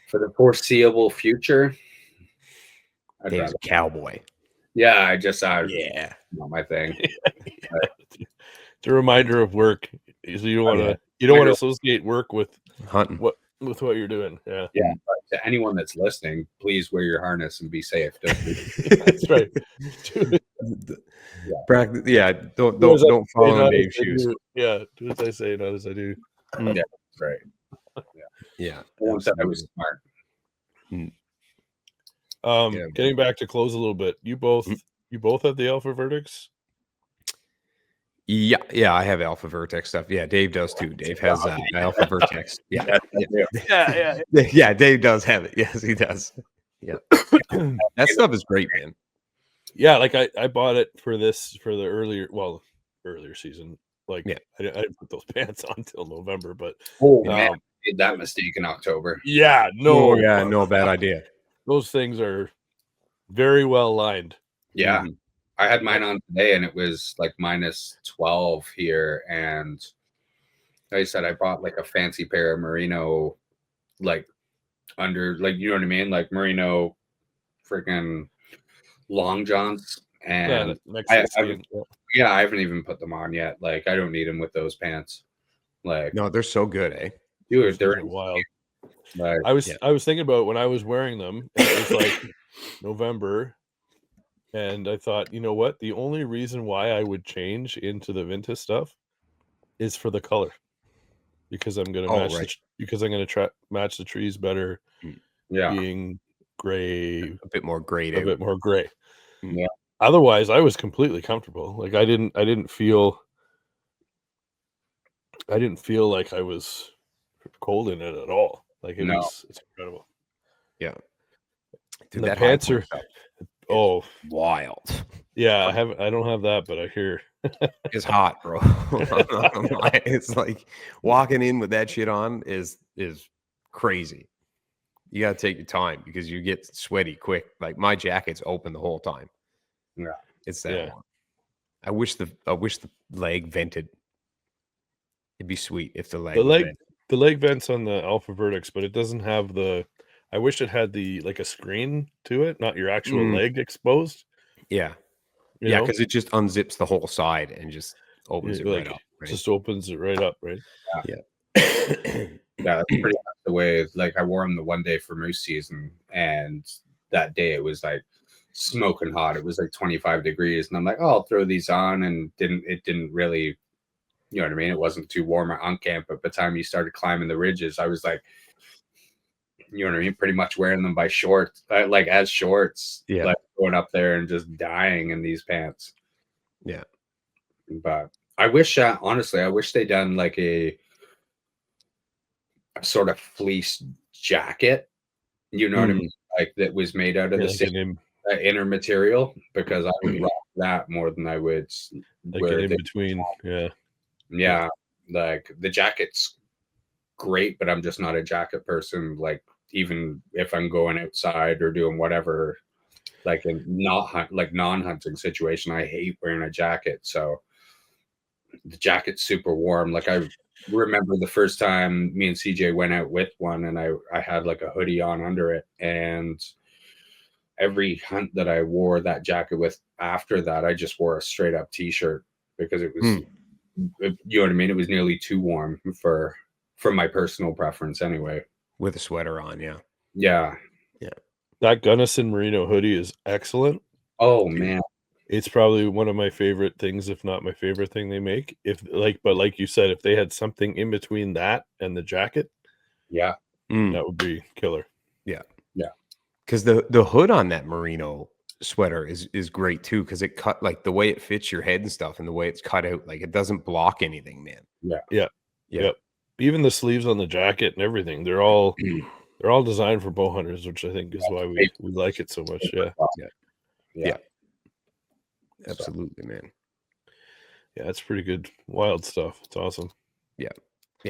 for the foreseeable future, Dave's a cowboy. Yeah, not my thing. It's a reminder of work. So you don't want to associate work with hunting. With what you're doing. Yeah. Yeah. But to anyone that's listening, please wear your harness and be safe. That's right. Don't follow in Dave's shoes. Yeah, do as I say, not as I do. Yeah, that's right. Yeah. I was smart. Getting back to close a little bit. You both have the Alpha Vertex? Yeah, I have Alpha Vertex stuff. Yeah, Dave does too. Dave has Alpha Vertex. Yeah. Dave does have it. Yes, he does. Yeah, that stuff is great, man. Yeah, like I bought it for the earlier season. Like I didn't put those pants on until November, but man, I made that mistake in October. Yeah, no bad idea. Those things are very well lined. Yeah. Mm-hmm. I had mine on today and it was like -12 here. And like I said, I bought like a fancy pair of merino, like under, like, you know what I mean? Like merino freaking long johns. And I haven't even put them on yet. Like I don't need them with those pants. Like, no, they're so good, eh? Dude, they're wild. Like, I was thinking about when I was wearing them, it was like November. And I thought, you know what? The only reason why I would change into the Vinta stuff is for the color, because I'm going to match the trees better. Yeah, being gray, a bit more gray. Yeah. Otherwise, I was completely comfortable. Like I didn't feel like I was cold in it at all. Like it's incredible. Yeah, dude, the pants are. Oh, wild. Yeah, I don't have that, but I hear it's hot, bro. It's like walking in with that shit on is crazy. You got to take your time because you get sweaty quick. Like my jacket's open the whole time. Yeah, it's that one. I wish the leg vented. It'd be sweet if the leg vents on the Alpha Vertex, but it doesn't have the. I wish it had like a screen to it, not your actual leg exposed. Yeah. Because it just unzips the whole side and just opens it right up. Right? Just opens it right up, right? Yeah. That's pretty much the way. Like I wore them the one day for moose season, and that day it was like smoking hot. It was like 25 degrees, and I'm like, oh, I'll throw these on, and it didn't really, you know what I mean? It wasn't too warm on camp, but by the time you started climbing the ridges, I was like, you know what I mean? Pretty much wearing them by shorts, like as shorts. Yeah. Like going up there and just dying in these pants. Yeah. But I wish, honestly, they done like a sort of fleece jacket. You know what I mean? Like that was made out of the same inner material, because I would rock that more than I would. Like in between. Yeah. Yeah. Like the jacket's great, but I'm just not a jacket person. Like even if I'm going outside or doing whatever, like in non-hunting situation, I hate wearing a jacket. So the jacket's super warm. Like I remember the first time me and CJ went out with one, and I had like a hoodie on under it, and every hunt that I wore that jacket with after that, I just wore a straight up t-shirt because it was, you know what I mean? It was nearly too warm for my personal preference anyway. With a sweater on, yeah. Yeah. That Gunnison merino hoodie is excellent. Oh man. It's probably one of my favorite things, if not my favorite thing they make. But like you said, if they had something in between that and the jacket, yeah, that would be killer. Yeah. Yeah. Because the hood on that merino sweater is great too, because it cut, like the way it fits your head and stuff, and the way it's cut out, like it doesn't block anything, man. Yeah. Even the sleeves on the jacket and everything, they're all designed for bow hunters, which I think is why we like it so much. Yeah. Absolutely, man. Yeah, it's pretty good, wild stuff. It's awesome. Yeah,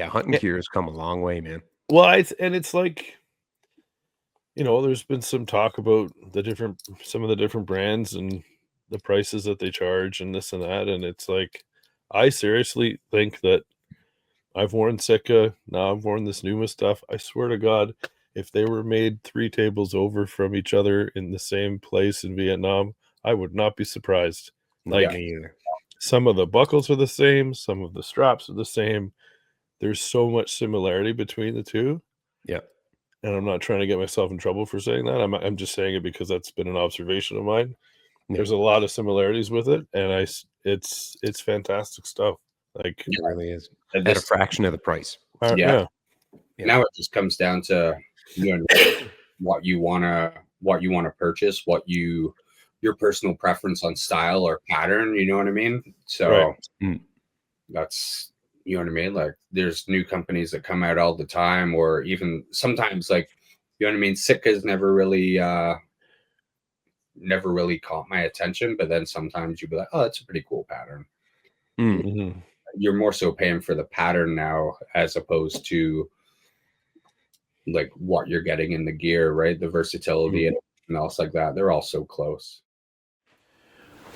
hunting gear has come a long way, man. Well, it's like, there's been some talk about some of the different brands and the prices that they charge and this and that, and it's like, I seriously think that I've worn Sitka, now I've worn this Numa stuff. I swear to God, if they were made 3 tables over from each other in the same place in Vietnam, I would not be surprised. Like me either. Some of the buckles are the same, some of the straps are the same. There's so much similarity between the two. Yeah. And I'm not trying to get myself in trouble for saying that. I'm just saying it because that's been an observation of mine. Yeah. There's a lot of similarities with it, and it's fantastic stuff. Like it really is. At a fraction of the price. Yeah. Now it just comes down to what you wanna purchase, your personal preference on style or pattern. You know what I mean? So that's, you know what I mean? Like there's new companies that come out all the time, or even sometimes, like, you know what I mean? Sitka's never really caught my attention, but then sometimes you'd be like, oh, that's a pretty cool pattern. Mm-hmm. You're more so paying for the pattern now as opposed to like what you're getting in the gear, right? The versatility and else like that. They're all so close.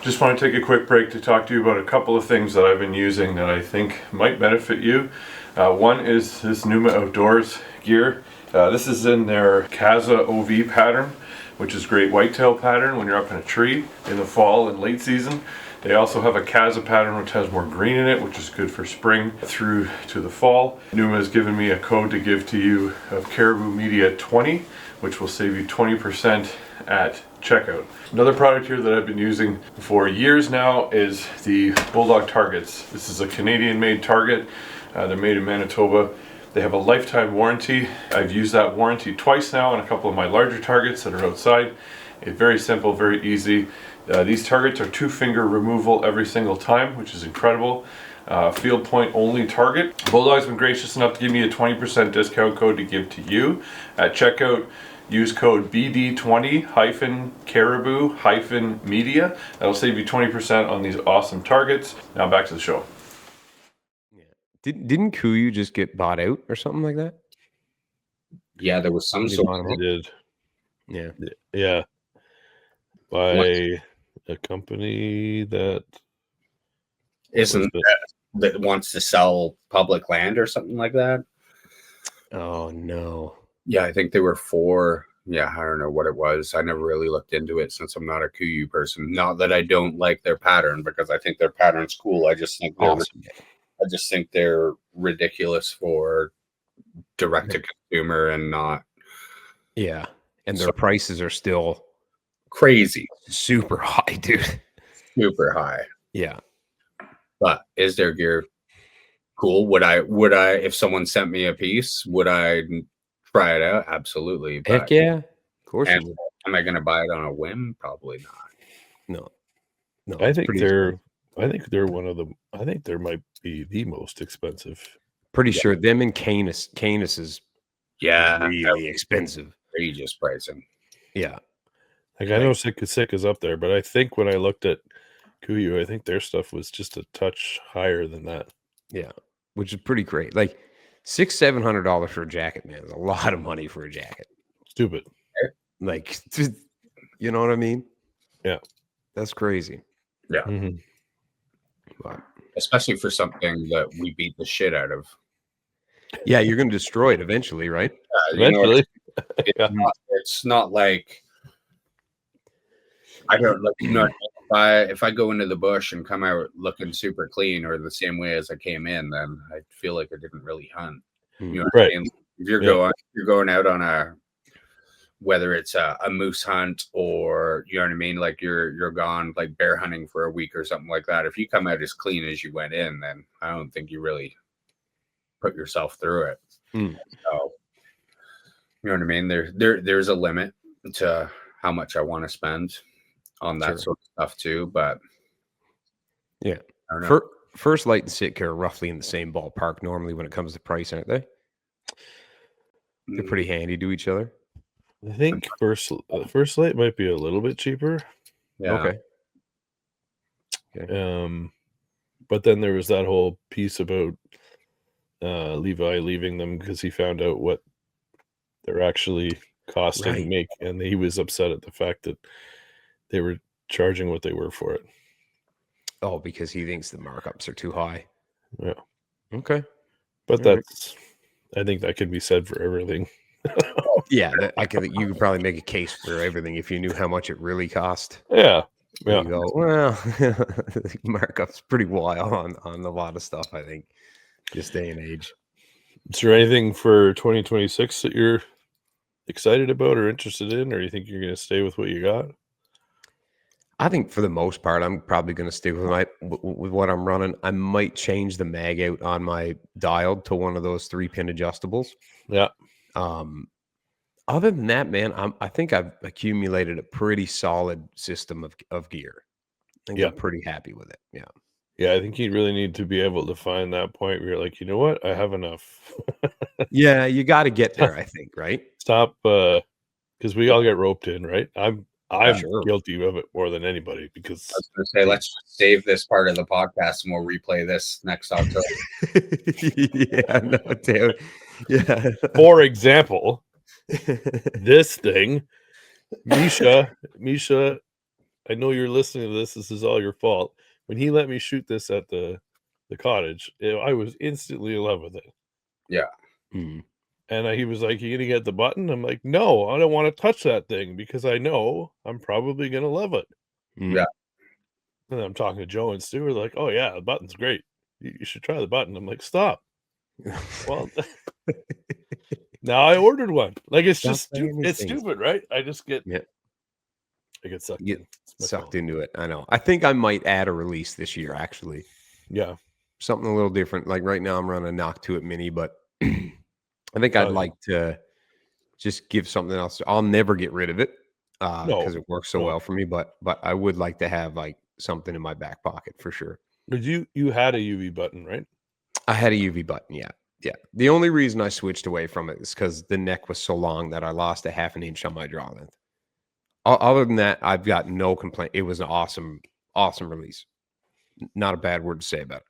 Just want to take a quick break to talk to you about a couple of things that I've been using that I think might benefit you. One is this Numa Outdoors gear. This is in their Casa OV pattern, which is great whitetail pattern when you're up in a tree in the fall and late season. They also have a Casa pattern which has more green in it, which is good for spring through to the fall. Numa has given me a code to give to you of Caribou Media 20, which will save you 20% at checkout. Another product here that I've been using for years now is the Bulldog targets. This is a Canadian made target. They're made in Manitoba. They have a lifetime warranty. I've used that warranty twice now on a couple of my larger targets that are outside. It's very simple, very easy. These targets are 2-finger removal every single time, which is incredible. Field point only target. Bulldog's been gracious enough to give me a 20% discount code to give to you at checkout. Use code BD20-Caribou-Media. That'll save you 20% on these awesome targets. Now back to the show. Yeah. Didn't Kuyu just get bought out or something like that? Yeah, there was some sort of. They did. Yeah. Yeah. By a company that that wants to sell public land or something like that. Oh no. Yeah, I think they were I don't know what it was. I never really looked into it since I'm not a Kuyu person. Not that I don't like their pattern, because I think their pattern's cool. I just think Awesome. they're ridiculous for direct to consumer and not. Yeah. And their prices are still crazy. Super high, dude. Super high. Yeah. But is their gear cool? Would I, if someone sent me a piece, would I try it out? Absolutely. Heck but, yeah. Of course. Am I going to buy it on a whim? Probably not. No. I think they're one of the. I think they might be the most expensive. Pretty sure them and Canis is really expensive. Outrageous pricing. Yeah. Like I know Sitka's up there, but I think when I looked at Kuyu, I think their stuff was just a touch higher than that. Yeah. which is pretty great. Like $600-700 for a jacket, man, is a lot of money for a jacket. Stupid. Like, you know what I mean? Yeah. That's crazy. Yeah. Mhm. But Especially for something that we beat the shit out of. yeah, you're going to destroy it eventually, right? You know, Eventually. it's, it's not like I don't like, you know, if I go into the bush and come out looking super clean or the same way as I came in, then I feel like I didn't really hunt. You know what Right. I mean? If you're going out on a, whether it's a moose hunt or, you know what I mean, like you're gone like bear hunting for a week or something like that. If you come out as clean as you went in, then I don't think you really put yourself through it. So, you know what I mean? There's a limit to how much I want to spend on that sort of stuff too. But yeah, I don't know. First Light and Sitka are roughly in the same ballpark normally when it comes to price, aren't they? They're pretty handy to each other. I think First Light might be a little bit cheaper. Yeah. Okay. But then there was that whole piece about Levi leaving them because he found out what they're actually costing to make, and he was upset at the fact that they were charging what they were for it. Oh, because he thinks the markups are too high. Yeah. Okay. But I think that could be said for everything. Yeah, you could probably make a case for everything if you knew how much it really cost. Yeah. You go, well, markup's pretty wild on a lot of stuff, I think, this day and age. Is there anything for 2026 that you're excited about or interested in, or you think you're going to stay with what you got? I think for the most part, I'm probably going to stick with what I'm running. I might change the mag out on my dial to one of those 3-pin adjustables. Yeah. Other than that, man, I think I've accumulated a pretty solid system of gear. I think I'm pretty happy with it. Yeah. Yeah, I think you really need to be able to find that point where you're like, you know what? I have enough. Yeah, you got to get there, I think, right? Stop, because we all get roped in, right? I'm Sure. guilty of it more than anybody because I was going to say, let's just save this part of the podcast and we'll replay this next October. Yeah, no doubt. Yeah. For example, this thing, Misha, I know you're listening to this. This is all your fault. When he let me shoot this at the cottage, I was instantly in love with it. Yeah. And he was like, "You gonna get the button?" I'm like, "No, I don't want to touch that thing because I know I'm probably gonna love it." Yeah. And I'm talking to Joe and Stu. We're like, "Oh yeah, the button's great. You should try the button." I'm like, "Stop." Well, now I ordered one. Like it's just it's stupid, right? I just get I get sucked in. Sucked into it. I know. I think I might add a release this year, actually. Yeah. Something a little different. Like right now I'm running a Knock to It Mini, but I think I'd like to just give something else. I'll never get rid of it because it works so well for me, but I would like to have like something in my back pocket for sure. But you had a UV button, right? I had a UV button, yeah. Yeah. The only reason I switched away from it is because the neck was so long that I lost a 1/2 inch on my draw length. Other than that, I've got no complaint. It was an awesome release. Not a bad word to say about it.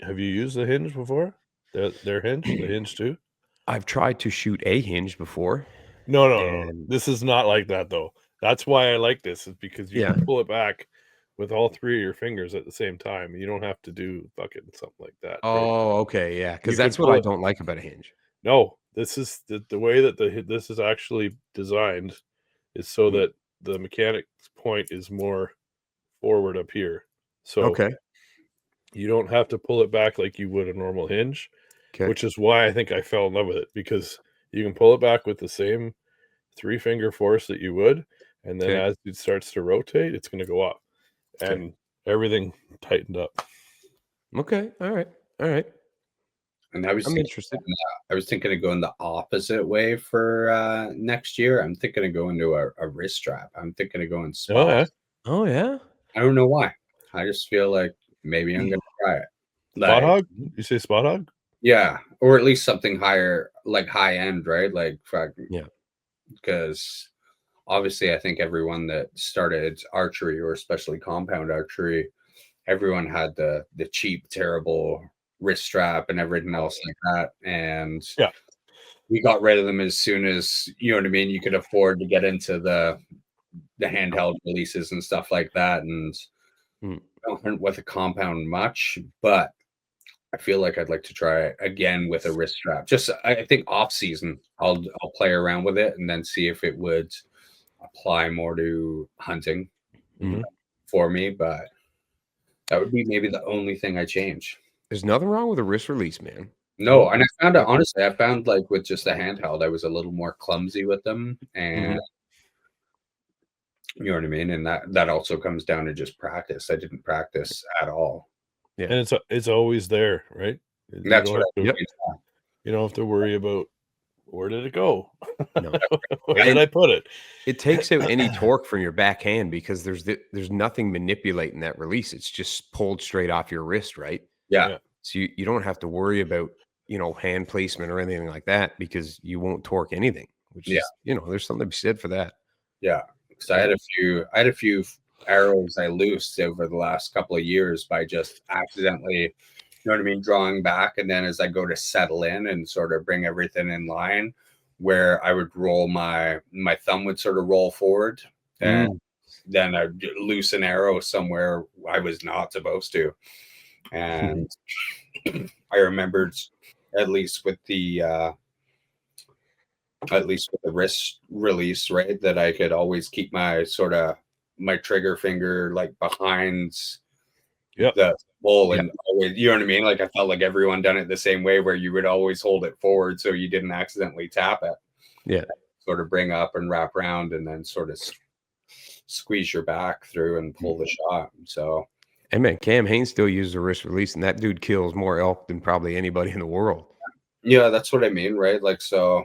Have you used the hinge before? Their hinge, the hinge too? I've tried to shoot a hinge before. No. This is not like that though. That's why I like this, is because you can pull it back with all 3 of your fingers at the same time. You don't have to do fucking something like that. Oh, right? okay, yeah. Because that's what I don't like about a hinge. No, this is the way that this is actually designed is so that the mechanic's point is more forward up here. So you don't have to pull it back like you would a normal hinge, which is why I think I fell in love with it, because you can pull it back with the same 3-finger force that you would, and then as it starts to rotate, it's going to go up, and everything tightened up. Okay, all right. And I'm interested. I was thinking of going the opposite way for next year. I'm thinking of going to a wrist strap. I'm thinking of going spot. Oh yeah. I don't know why. I just feel like maybe I'm gonna try it. Spot hog? You say spot hog? Yeah, or at least something higher, like high end, right? Like because obviously I think everyone that started archery, or especially compound archery, everyone had the cheap, terrible wrist strap and everything else like that. And Yeah. we got rid of them as soon as, you know what I mean, you could afford to get into the handheld releases and stuff like that. And Mm. I don't hunt with a compound much, but I feel like I'd like to try again with a wrist strap. Just I think off season, I'll play around with it and then see if it would apply more to hunting Mhm. for me. But that would be maybe the only thing I change. There's nothing wrong with a wrist release, man. No, and I found out honestly, I found like with just a handheld, I was a little more clumsy with them, and you know what I mean. And that also comes down to just practice. I didn't practice at all. Yeah. And it's always there, right? You And that's don't what have to, Yep. you don't have to worry about where did it go? No. Where did I put it? It takes out any torque from your backhand because there's nothing manipulating that release. It's just pulled straight off your wrist, right? Yeah, Yeah. So you don't have to worry about, hand placement or anything like that because you won't torque anything, which Yeah. is, there's something to be said for that. yeah. Because I had a few arrows I loosed over the last couple of years by just accidentally, you know what I mean, drawing back, and then as I go to settle in and sort of bring everything in line, where I would roll my thumb would sort of roll forward, and then I'd loose an arrow somewhere I was not supposed to. And I remembered at least with the wrist release, right, that I could always keep my my trigger finger like behind the bowl and always, you know what I mean? Like I felt like everyone done it the same way where you would always hold it forward so you didn't accidentally tap it. Yeah. Sort of bring up and wrap around and then sort of squeeze your back through and pull the shot. So Hey man, Cam Haines still uses a wrist release, and that dude kills more elk than probably anybody in the world. yeah, that's what I mean, right? Like, so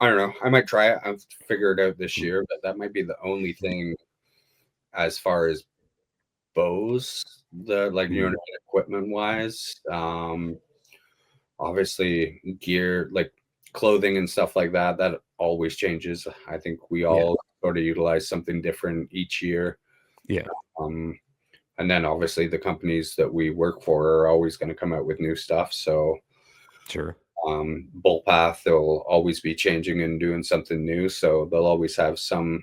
I don't know. I might try it. I've figured it out this year, but that might be the only thing as far as bows, the like, you know, equipment wise. Obviously gear, like clothing and stuff like that, that always changes. I think we all sort of utilize something different each year. Yeah. And then obviously the companies that we work for are always going to come out with new stuff. So Sure. Bullpath, they'll always be changing and doing something new. So they'll always have something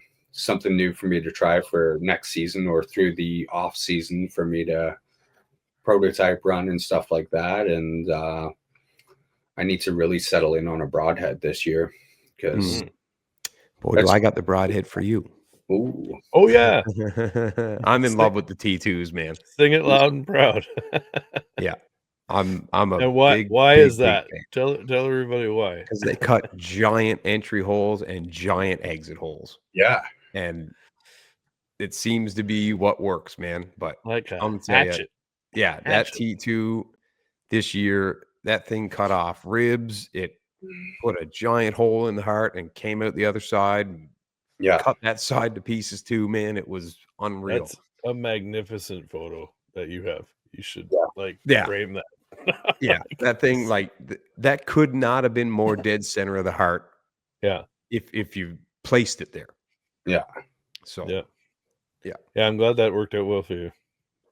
new for me to try for next season or through the off season for me to prototype run and stuff like that. And I need to really settle in on a broadhead this year because Boy, do I got the broadhead for you. ooh, Oh yeah. I'm in love with the T2s, man. Sing it loud and proud. Yeah. I'm a And why big, is big that? fan. Tell everybody why. Because they cut giant entry holes and giant exit holes. yeah, And it seems to be what works, man. But Like a I'm telling you, hatchet. yeah, that Hatchet. T2 this year, that thing cut off ribs. It put a giant hole in the heart and came out the other side. And yeah. cut that side to pieces too, man. It was unreal. That's a magnificent photo that you have. You should frame that. Yeah, that thing, like that could not have been more dead center of the heart. Yeah. If you placed it there. Yeah. So yeah, I'm glad that worked out well for you.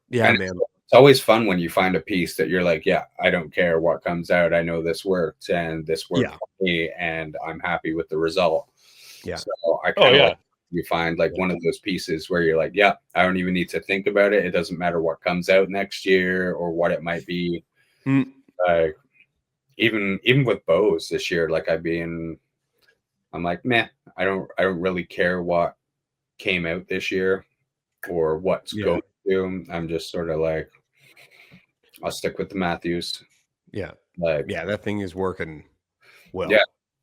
Yeah, and man. It's always fun when you find a piece that you're like, yeah, I don't care what comes out. I know this worked and this worked for me and I'm happy with the result. Yeah. So I kind of like you find like one of those pieces where you're like, yeah, I don't even need to think about it. It doesn't matter what comes out next year or what it might be. Like even with bows this year, like I'm like, meh, I don't really care what came out this year or what's going to. I'm just sort of like, I'll stick with the Matthews. Yeah. Like, yeah, that thing is working well.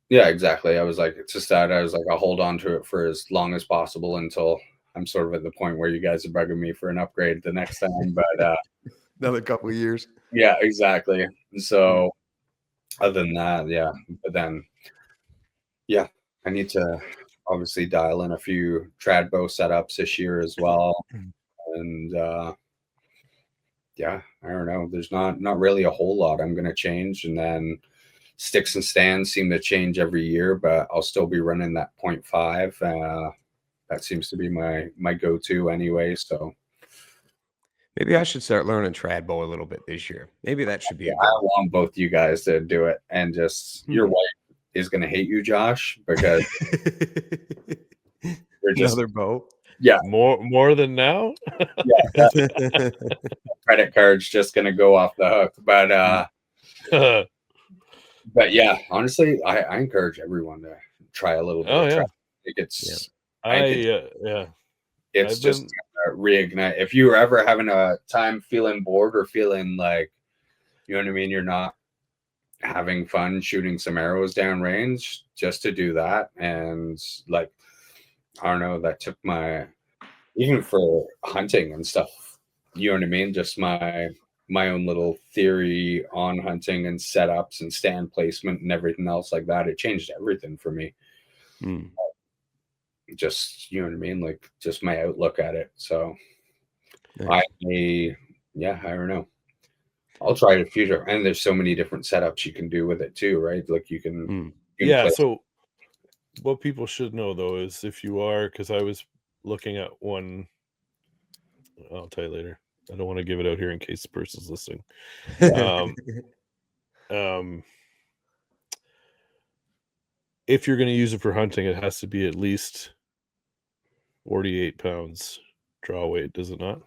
Yeah, exactly. I was like, it's just that I was like, I'll hold on to it for as long as possible until I'm sort of at the point where you guys are bugging me for an upgrade the next time. But another couple of years. Yeah, exactly. So other than that, yeah. But then I need to obviously dial in a few trad bow setups this year as well. And I don't know. There's not really a whole lot I'm gonna change. And then sticks and stands seem to change every year, but I'll still be running that 0.5. That seems to be my go-to anyway. So Maybe I should start learning trad bow a little bit this year. Maybe that should be a I goal. want both you guys to do it, and just your wife is going to hate you, Josh, because you're just Another bow. More than now. Credit card's just going to go off the hook. But yeah, honestly, I encourage everyone to try a little bit. Oh of yeah, trad. I think it's I've just gonna reignite. If you were ever having a time feeling bored or feeling like, you know what I mean, you're not having fun shooting some arrows down range, just to do that. And like, I don't know, that took even for hunting and stuff, you know what I mean, just my own little theory on hunting and setups and stand placement and everything else like that. It changed everything for me. Just, you know what I mean, like just my outlook at it. So Nice. I don't know, I'll try it in the future. And there's so many different setups you can do with it too, right? Like you can play. So what people should know though is if you are, because I was looking at one, I'll tell you later. I don't want to give it out here in case the person's listening. If you're going to use it for hunting, it has to be at least 48 pounds draw weight, does it not?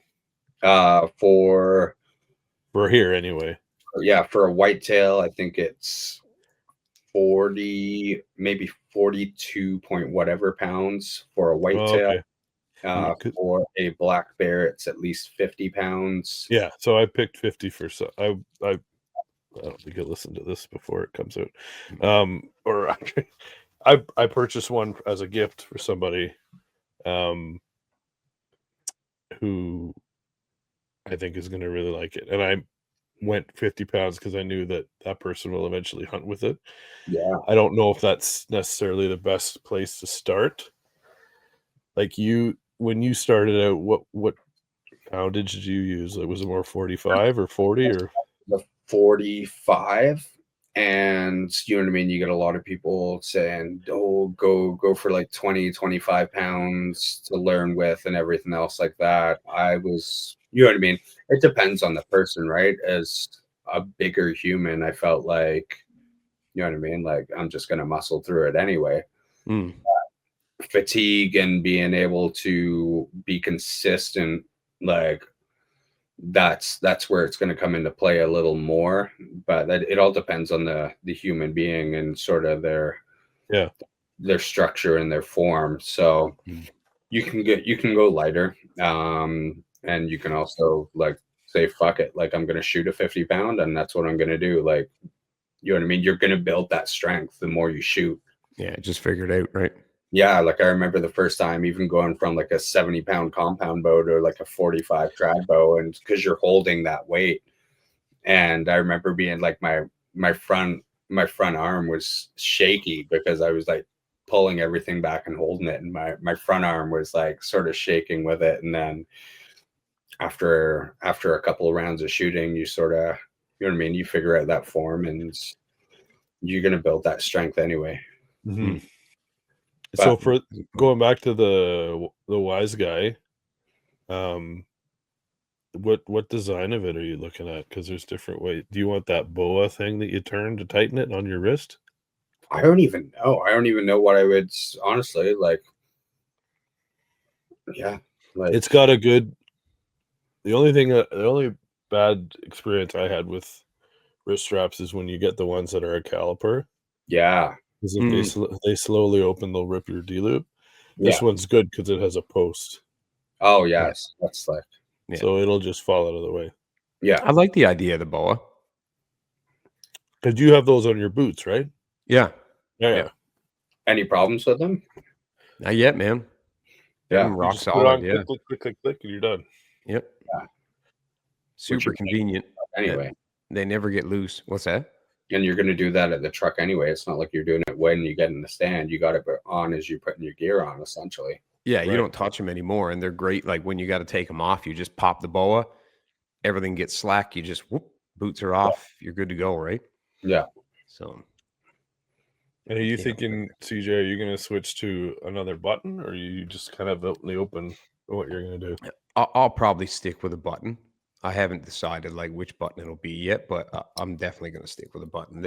For here anyway. Yeah, for a whitetail, I think it's 40, maybe 42 point whatever pounds for a whitetail. For a black bear, it's at least 50 pounds. Yeah, so I picked 50 for I don't think I listened to this before it comes out. Or actually, I purchased one as a gift for somebody who I think is going to really like it. And I went 50 pounds because I knew that person will eventually hunt with it. Yeah. I don't know if that's necessarily the best place to start. Like when you started out, what poundage did you use? Like, was it more 45 or 40 or the 45? And you know what I mean? You get a lot of people saying, oh, go for like 20, 25 pounds to learn with and everything else like that. You know what I mean? It depends on the person, right? As a bigger human, I felt like, you know what I mean? Like, I'm just going to muscle through it anyway. Fatigue and being able to be consistent, like, that's where it's going to come into play a little more. But it all depends on the human being and sort of their structure and their form. So you can go lighter, and you can also like say fuck it, like I'm going to shoot a 50 pound and that's what I'm going to do. Like, you know what I mean? You're going to build that strength the more you shoot. Yeah, just figured out, right? Yeah, like I remember the first time even going from like a 70 pound compound bow to like a 45 trad bow, and because you're holding that weight. And I remember being like my front arm was shaky because I was like pulling everything back and holding it, and my front arm was like sort of shaking with it. And then after a couple of rounds of shooting, you sort of, you know what I mean, you figure out that form and you're going to build that strength anyway. So for going back to the wise guy, what design of it are you looking at? Because there's different ways. Do you want that boa thing that you turn to tighten it on your wrist? I don't even know. I don't even know what I would honestly like. Yeah, like it's got a good. The only bad experience I had with wrist straps is when you get the ones that are a caliper. Yeah. Because if they slowly open, they'll rip your D-loop. This one's good because it has a post. Oh, yes. That's like... Yeah. So it'll just fall out of the way. Yeah. I like the idea of the boa. Because you have those on your boots, right? Yeah. Any problems with them? Not yet, man. Yeah. Rock solid. Yeah. Click, and you're done. Yep. Yeah. Super convenient. Anyway. They never get loose. What's that? And you're going to do that at the truck anyway. It's not like you're doing it when you get in the stand. You got it on as you're putting your gear on, essentially. Yeah, right. You don't touch them anymore. And they're great. Like when you got to take them off, you just pop the boa. Everything gets slack. You just, whoop, boots are off. Yeah. You're good to go, right? Yeah. So. And are you thinking, CJ, are you going to switch to another button, or are you just kind of out in the open what you're going to do? I'll probably stick with a button. I haven't decided like which button it'll be yet, but I'm definitely going to stick with a button.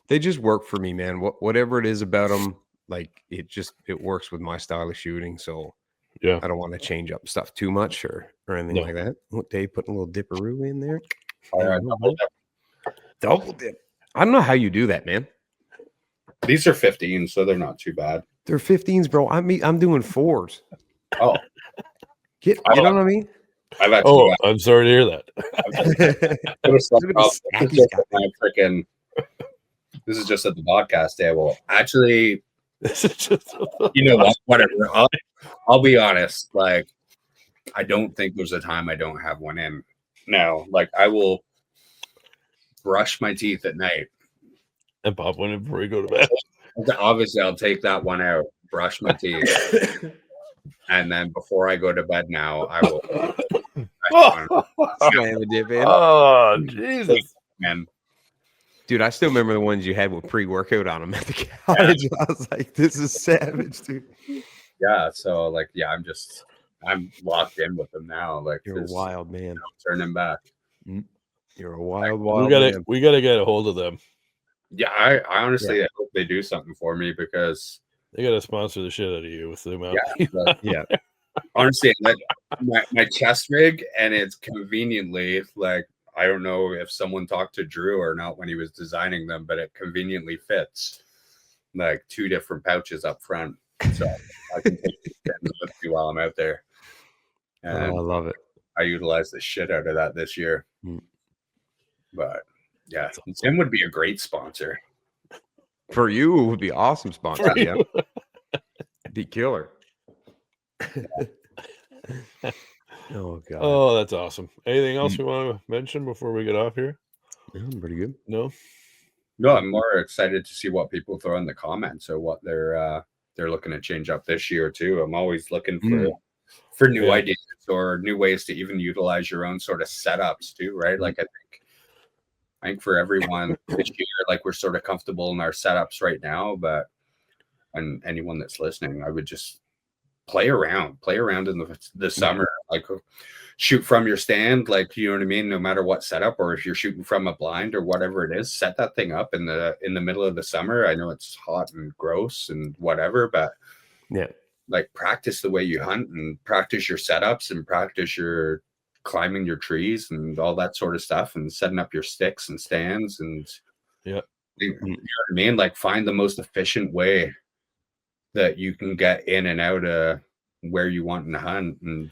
They just work for me, man. Whatever it is about them, like it works with my style of shooting. So Yeah. I don't want to change up stuff too much or anything like that. Oh, Dave putting a little dipperoo in there. All right, Double dip. I don't know how you do that, man. these are 15, so they're not too bad. They're 15s, bro. I'm doing 4s. Oh, You know what I mean? I've actually I'm sorry to hear that. this is just at the podcast table. Actually, you know what? Whatever. I'll be honest. Like, I don't think there's a time I don't have one in. No, like I will brush my teeth at night and pop one in before you go to bed. Obviously, I'll take that one out, brush my teeth, and then before I go to bed now, I will. Oh, Jesus. Man. Dude, I still remember the ones you had with pre-workout on them at the cottage. I was like, this is savage, dude. Yeah, so like, yeah, I'm locked in with them now. Like, you're a wild man. No turning back. You're a wild man. We gotta get a hold of them. Yeah, I honestly I hope they do something for me because they gotta sponsor the shit out of you with the amount. Yeah. Honestly, like my chest rig, and it's conveniently like, I don't know if someone talked to Drew or not when he was designing them, but it conveniently fits like 2 different pouches up front, so I can take these with me while I'm out there. And I love it. I utilize the shit out of that this year. But yeah, Tim would be a great sponsor for you. It would be awesome sponsor. Yeah, be killer. Oh god. Oh, that's awesome. Anything else you want to mention before we get off here? Yeah, pretty good. No, I'm more excited to see what people throw in the comments or what they're looking to change up this year too. I'm always looking for new ideas or new ways to even utilize your own sort of setups too, right? Like I think for everyone this year, like we're sort of comfortable in our setups right now, but and anyone that's listening, I would just play around in the summer, like shoot from your stand, like, you know what I mean? No matter what setup, or if you're shooting from a blind or whatever it is, set that thing up in the middle of the summer. I know it's hot and gross and whatever, but yeah, like practice the way you hunt and practice your setups and practice your climbing your trees and all that sort of stuff and setting up your sticks and stands and you know what I mean? Like find the most efficient way that you can get in and out of where you want to hunt. And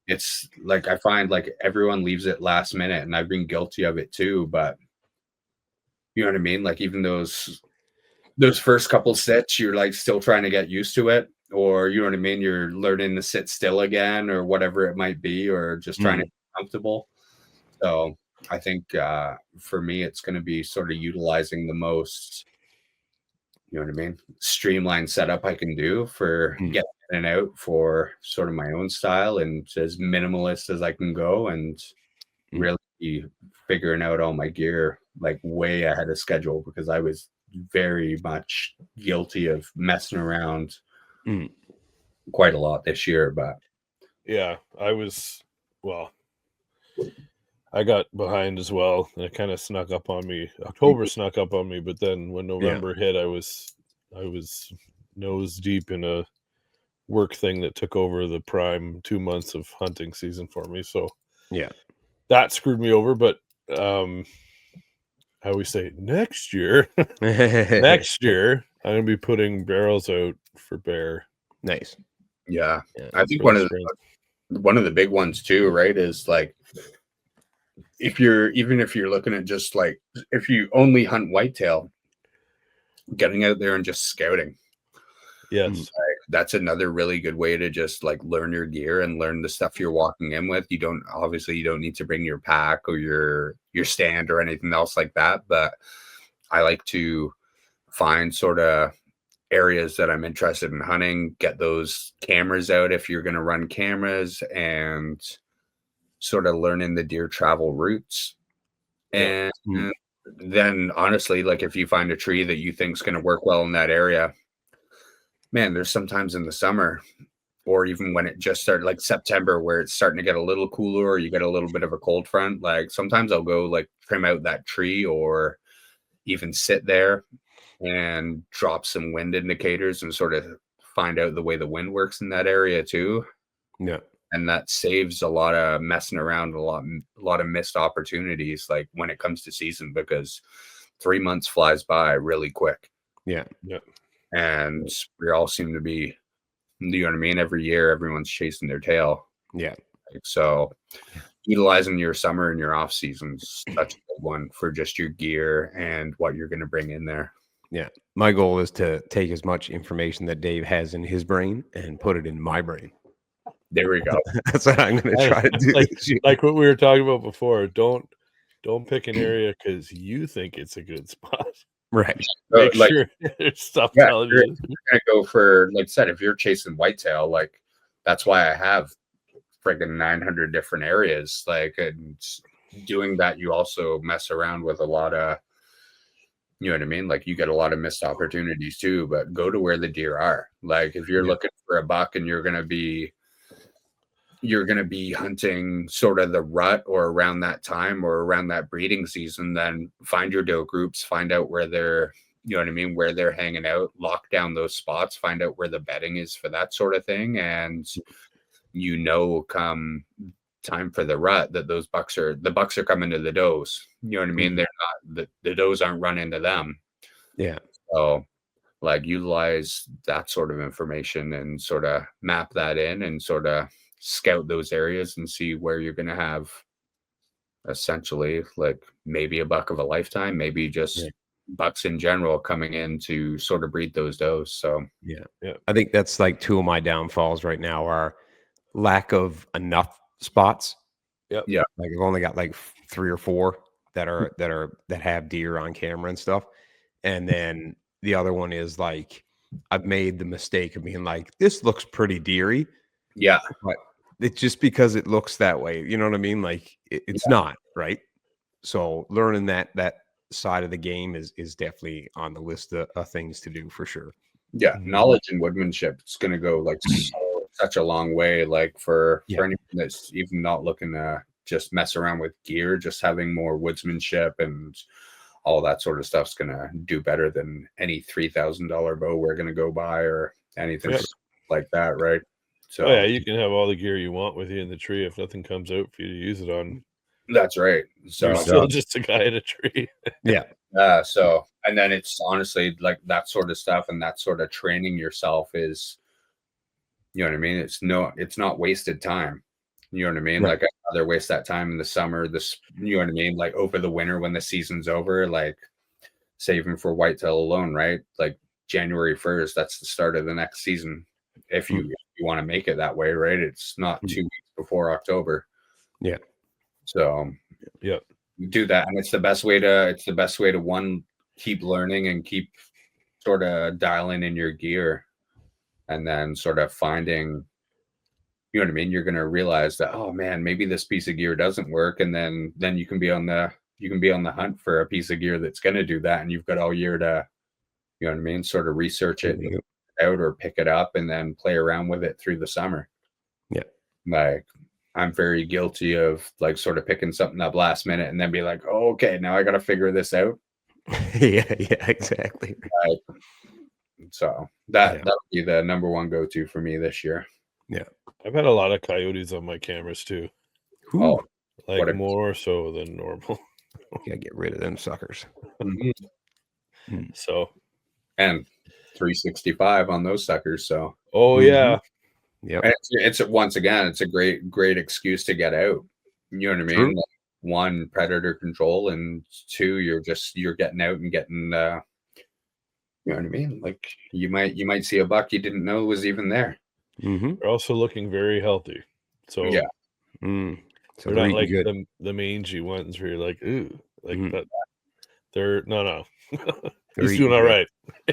it's like, I find like everyone leaves it last minute, and I've been guilty of it too, but you know what I mean? Like even those first couple sits, you're like still trying to get used to it, or you know what I mean? You're learning to sit still again or whatever it might be, or just trying to be comfortable. So I think for me, it's going to be sort of utilizing the most, you know what I mean, streamlined setup I can do for getting in and out for sort of my own style, and as minimalist as I can go, and really figuring out all my gear like way ahead of schedule, because I was very much guilty of messing around quite a lot this year. But yeah, I got behind as well, and it kind of snuck up on me. October snuck up on me, but then when November hit, I was nose deep in a work thing that took over the prime 2 months of hunting season for me. So yeah, that screwed me over. But I always say next year, I'm gonna be putting barrels out for bear. Nice. Yeah. I think one of the big ones too, right, is like, if you're looking at just like, if you only hunt whitetail, getting out there and just scouting. Yes. Like, that's another really good way to just like learn your gear and learn the stuff you're walking in with. You don't need to bring your pack or your stand or anything else like that. But I like to find sort of areas that I'm interested in hunting, get those cameras out if you're going to run cameras, and sort of learning the deer travel routes. And then honestly, like if you find a tree that you think is going to work well in that area, man, there's sometimes in the summer or even when it just started, like September, where it's starting to get a little cooler, or you get a little bit of a cold front. Like sometimes I'll go like trim out that tree, or even sit there and drop some wind indicators and sort of find out the way the wind works in that area too. Yeah. And that saves a lot of messing around, a lot of missed opportunities, like when it comes to season, because 3 months flies by really quick. Yeah. Yeah. And we all seem to be, you know what I mean? Every year, everyone's chasing their tail. Yeah. Like, so utilizing your summer and your off seasons, such a good one for just your gear and what you're going to bring in there. Yeah. My goal is to take as much information that Dave has in his brain and put it in my brain. There we go. That's what I'm going to try to do. Like what we were talking about before. Don't pick an area because you think it's a good spot. Right. Make like, sure there's stuff yeah, telling you're you. gonna go for, like I said, if you're chasing whitetail, like that's why I have friggin' 900 different areas. Like, and doing that, you also mess around with a lot of, you know what I mean? Like you get a lot of missed opportunities too, but go to where the deer are. Like if you're looking for a buck and you're gonna be hunting sort of the rut or around that time or around that breeding season, then find your doe groups, find out where they're, you know what I mean, where they're hanging out, lock down those spots, find out where the bedding is for that sort of thing. And come time for the rut that the bucks are coming to the does. You know what I mean? They're not, the does aren't running to them. Yeah. So like utilize that sort of information and sort of map that in and sort of scout those areas and see where you're going to have essentially like maybe a buck of a lifetime, maybe just bucks in general coming in to sort of breed those does. So yeah. I think that's like two of my downfalls right now are lack of enough spots. Yep. Yeah. Like I've only got like 3 or 4 that have deer on camera and stuff. And then the other one is like I've made the mistake of being like, this looks pretty deery. Yeah. But it's just because it looks that way. You know what I mean? Like it's not, right? So learning that side of the game is definitely on the list of things to do for sure. Yeah. Knowledge and woodmanship, it's going to go like such a long way. Like for anyone that's even not looking to just mess around with gear, just having more woodsmanship and all that sort of stuff's going to do better than any $3,000 bow we're going to go buy or anything like that. Right. So yeah, you can have all the gear you want with you in the tree. If nothing comes out for you to use it on, that's right. So you're still just a guy in a tree. So, and then it's honestly like that sort of stuff and that sort of training yourself is, you know what I mean? It's not wasted time. You know what I mean? Right. Like I'd rather waste that time in the summer, you know what I mean? Like over the winter when the season's over, like saving for whitetail alone, right? Like January 1st, that's the start of the next season. If you want to make it that way, right? It's not 2 weeks before October. Yeah. So do that. And it's the best way to one, keep learning and keep sort of dialing in your gear and then sort of finding, you know what I mean? You're going to realize that, oh man, maybe this piece of gear doesn't work. And then you can be on the hunt for a piece of gear that's going to do that. And you've got all year to, you know what I mean? Sort of research it out or pick it up and then play around with it through the summer. Yeah. Like I'm very guilty of like sort of picking something up last minute and then be like, oh, okay, now I got to figure this out. Yeah, exactly. So that'll be the number one go-to for me this year. Yeah. I've had a lot of coyotes on my cameras too. Oh, like more so than normal. Gotta get rid of them suckers. So, and 365 on those suckers. So, yeah. It's once again, it's a great excuse to get out. You know what I mean? Like, 1, predator control, and 2, you're getting out and getting, you know what I mean? Like you might see a buck you didn't know was even there. They're also looking very healthy. So yeah. So they're not like the mangy ones where you're like, ooh, like but they're no. He's doing all right.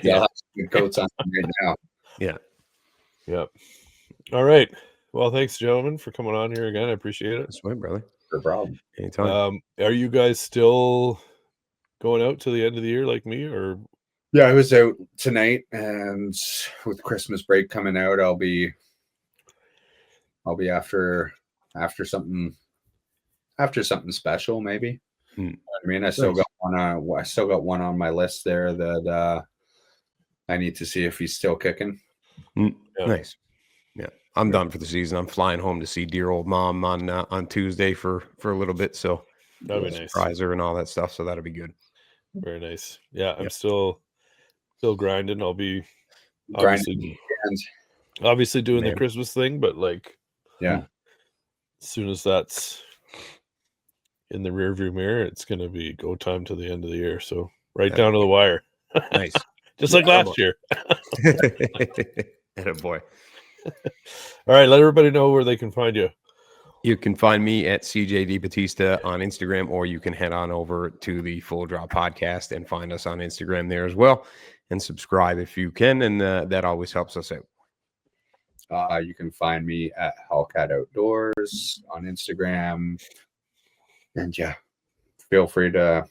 Yeah, good coats on right now. Yeah. Yep. All right. Well, thanks, gentlemen, for coming on here again. I appreciate it. That's right, brother. No problem. Anytime. Are you guys still going out till the end of the year like me, or? Yeah, I was out tonight, and with Christmas break coming out, I'll be I'll be after something special, maybe. Hmm. I mean, I still got one on my list there that I need to see if he's still kicking. Yeah. Nice. Yeah, I'm done for the season. I'm flying home to see dear old mom on Tuesday for a little bit, so That'd be nice. Surprise her and all that stuff. So that'll be good. Very nice. Yeah, I'm still grinding. I'll be Grinding. obviously doing the Christmas thing, but like, yeah, as soon as that's in the rearview mirror, it's going to be go time to the end of the year. So down to the wire. Nice. Just like last year. Attaboy. All right. Let everybody know where they can find you. You can find me at C.J DiBattista on Instagram, or you can head on over to the Full Draw Podcast and find us on Instagram there as well, and subscribe if you can, and that always helps us out. You can find me at Hellcat Outdoors on Instagram, and yeah, feel free to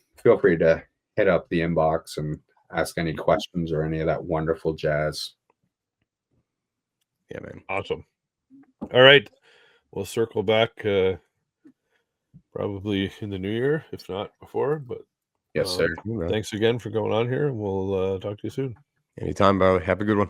hit up the inbox and ask any questions or any of that wonderful jazz. Yeah, man. Awesome. All right. We'll circle back probably in the new year, if not before. But yes, sir. Thanks again for going on here, and we'll talk to you soon. Anytime, brother. Have a good one.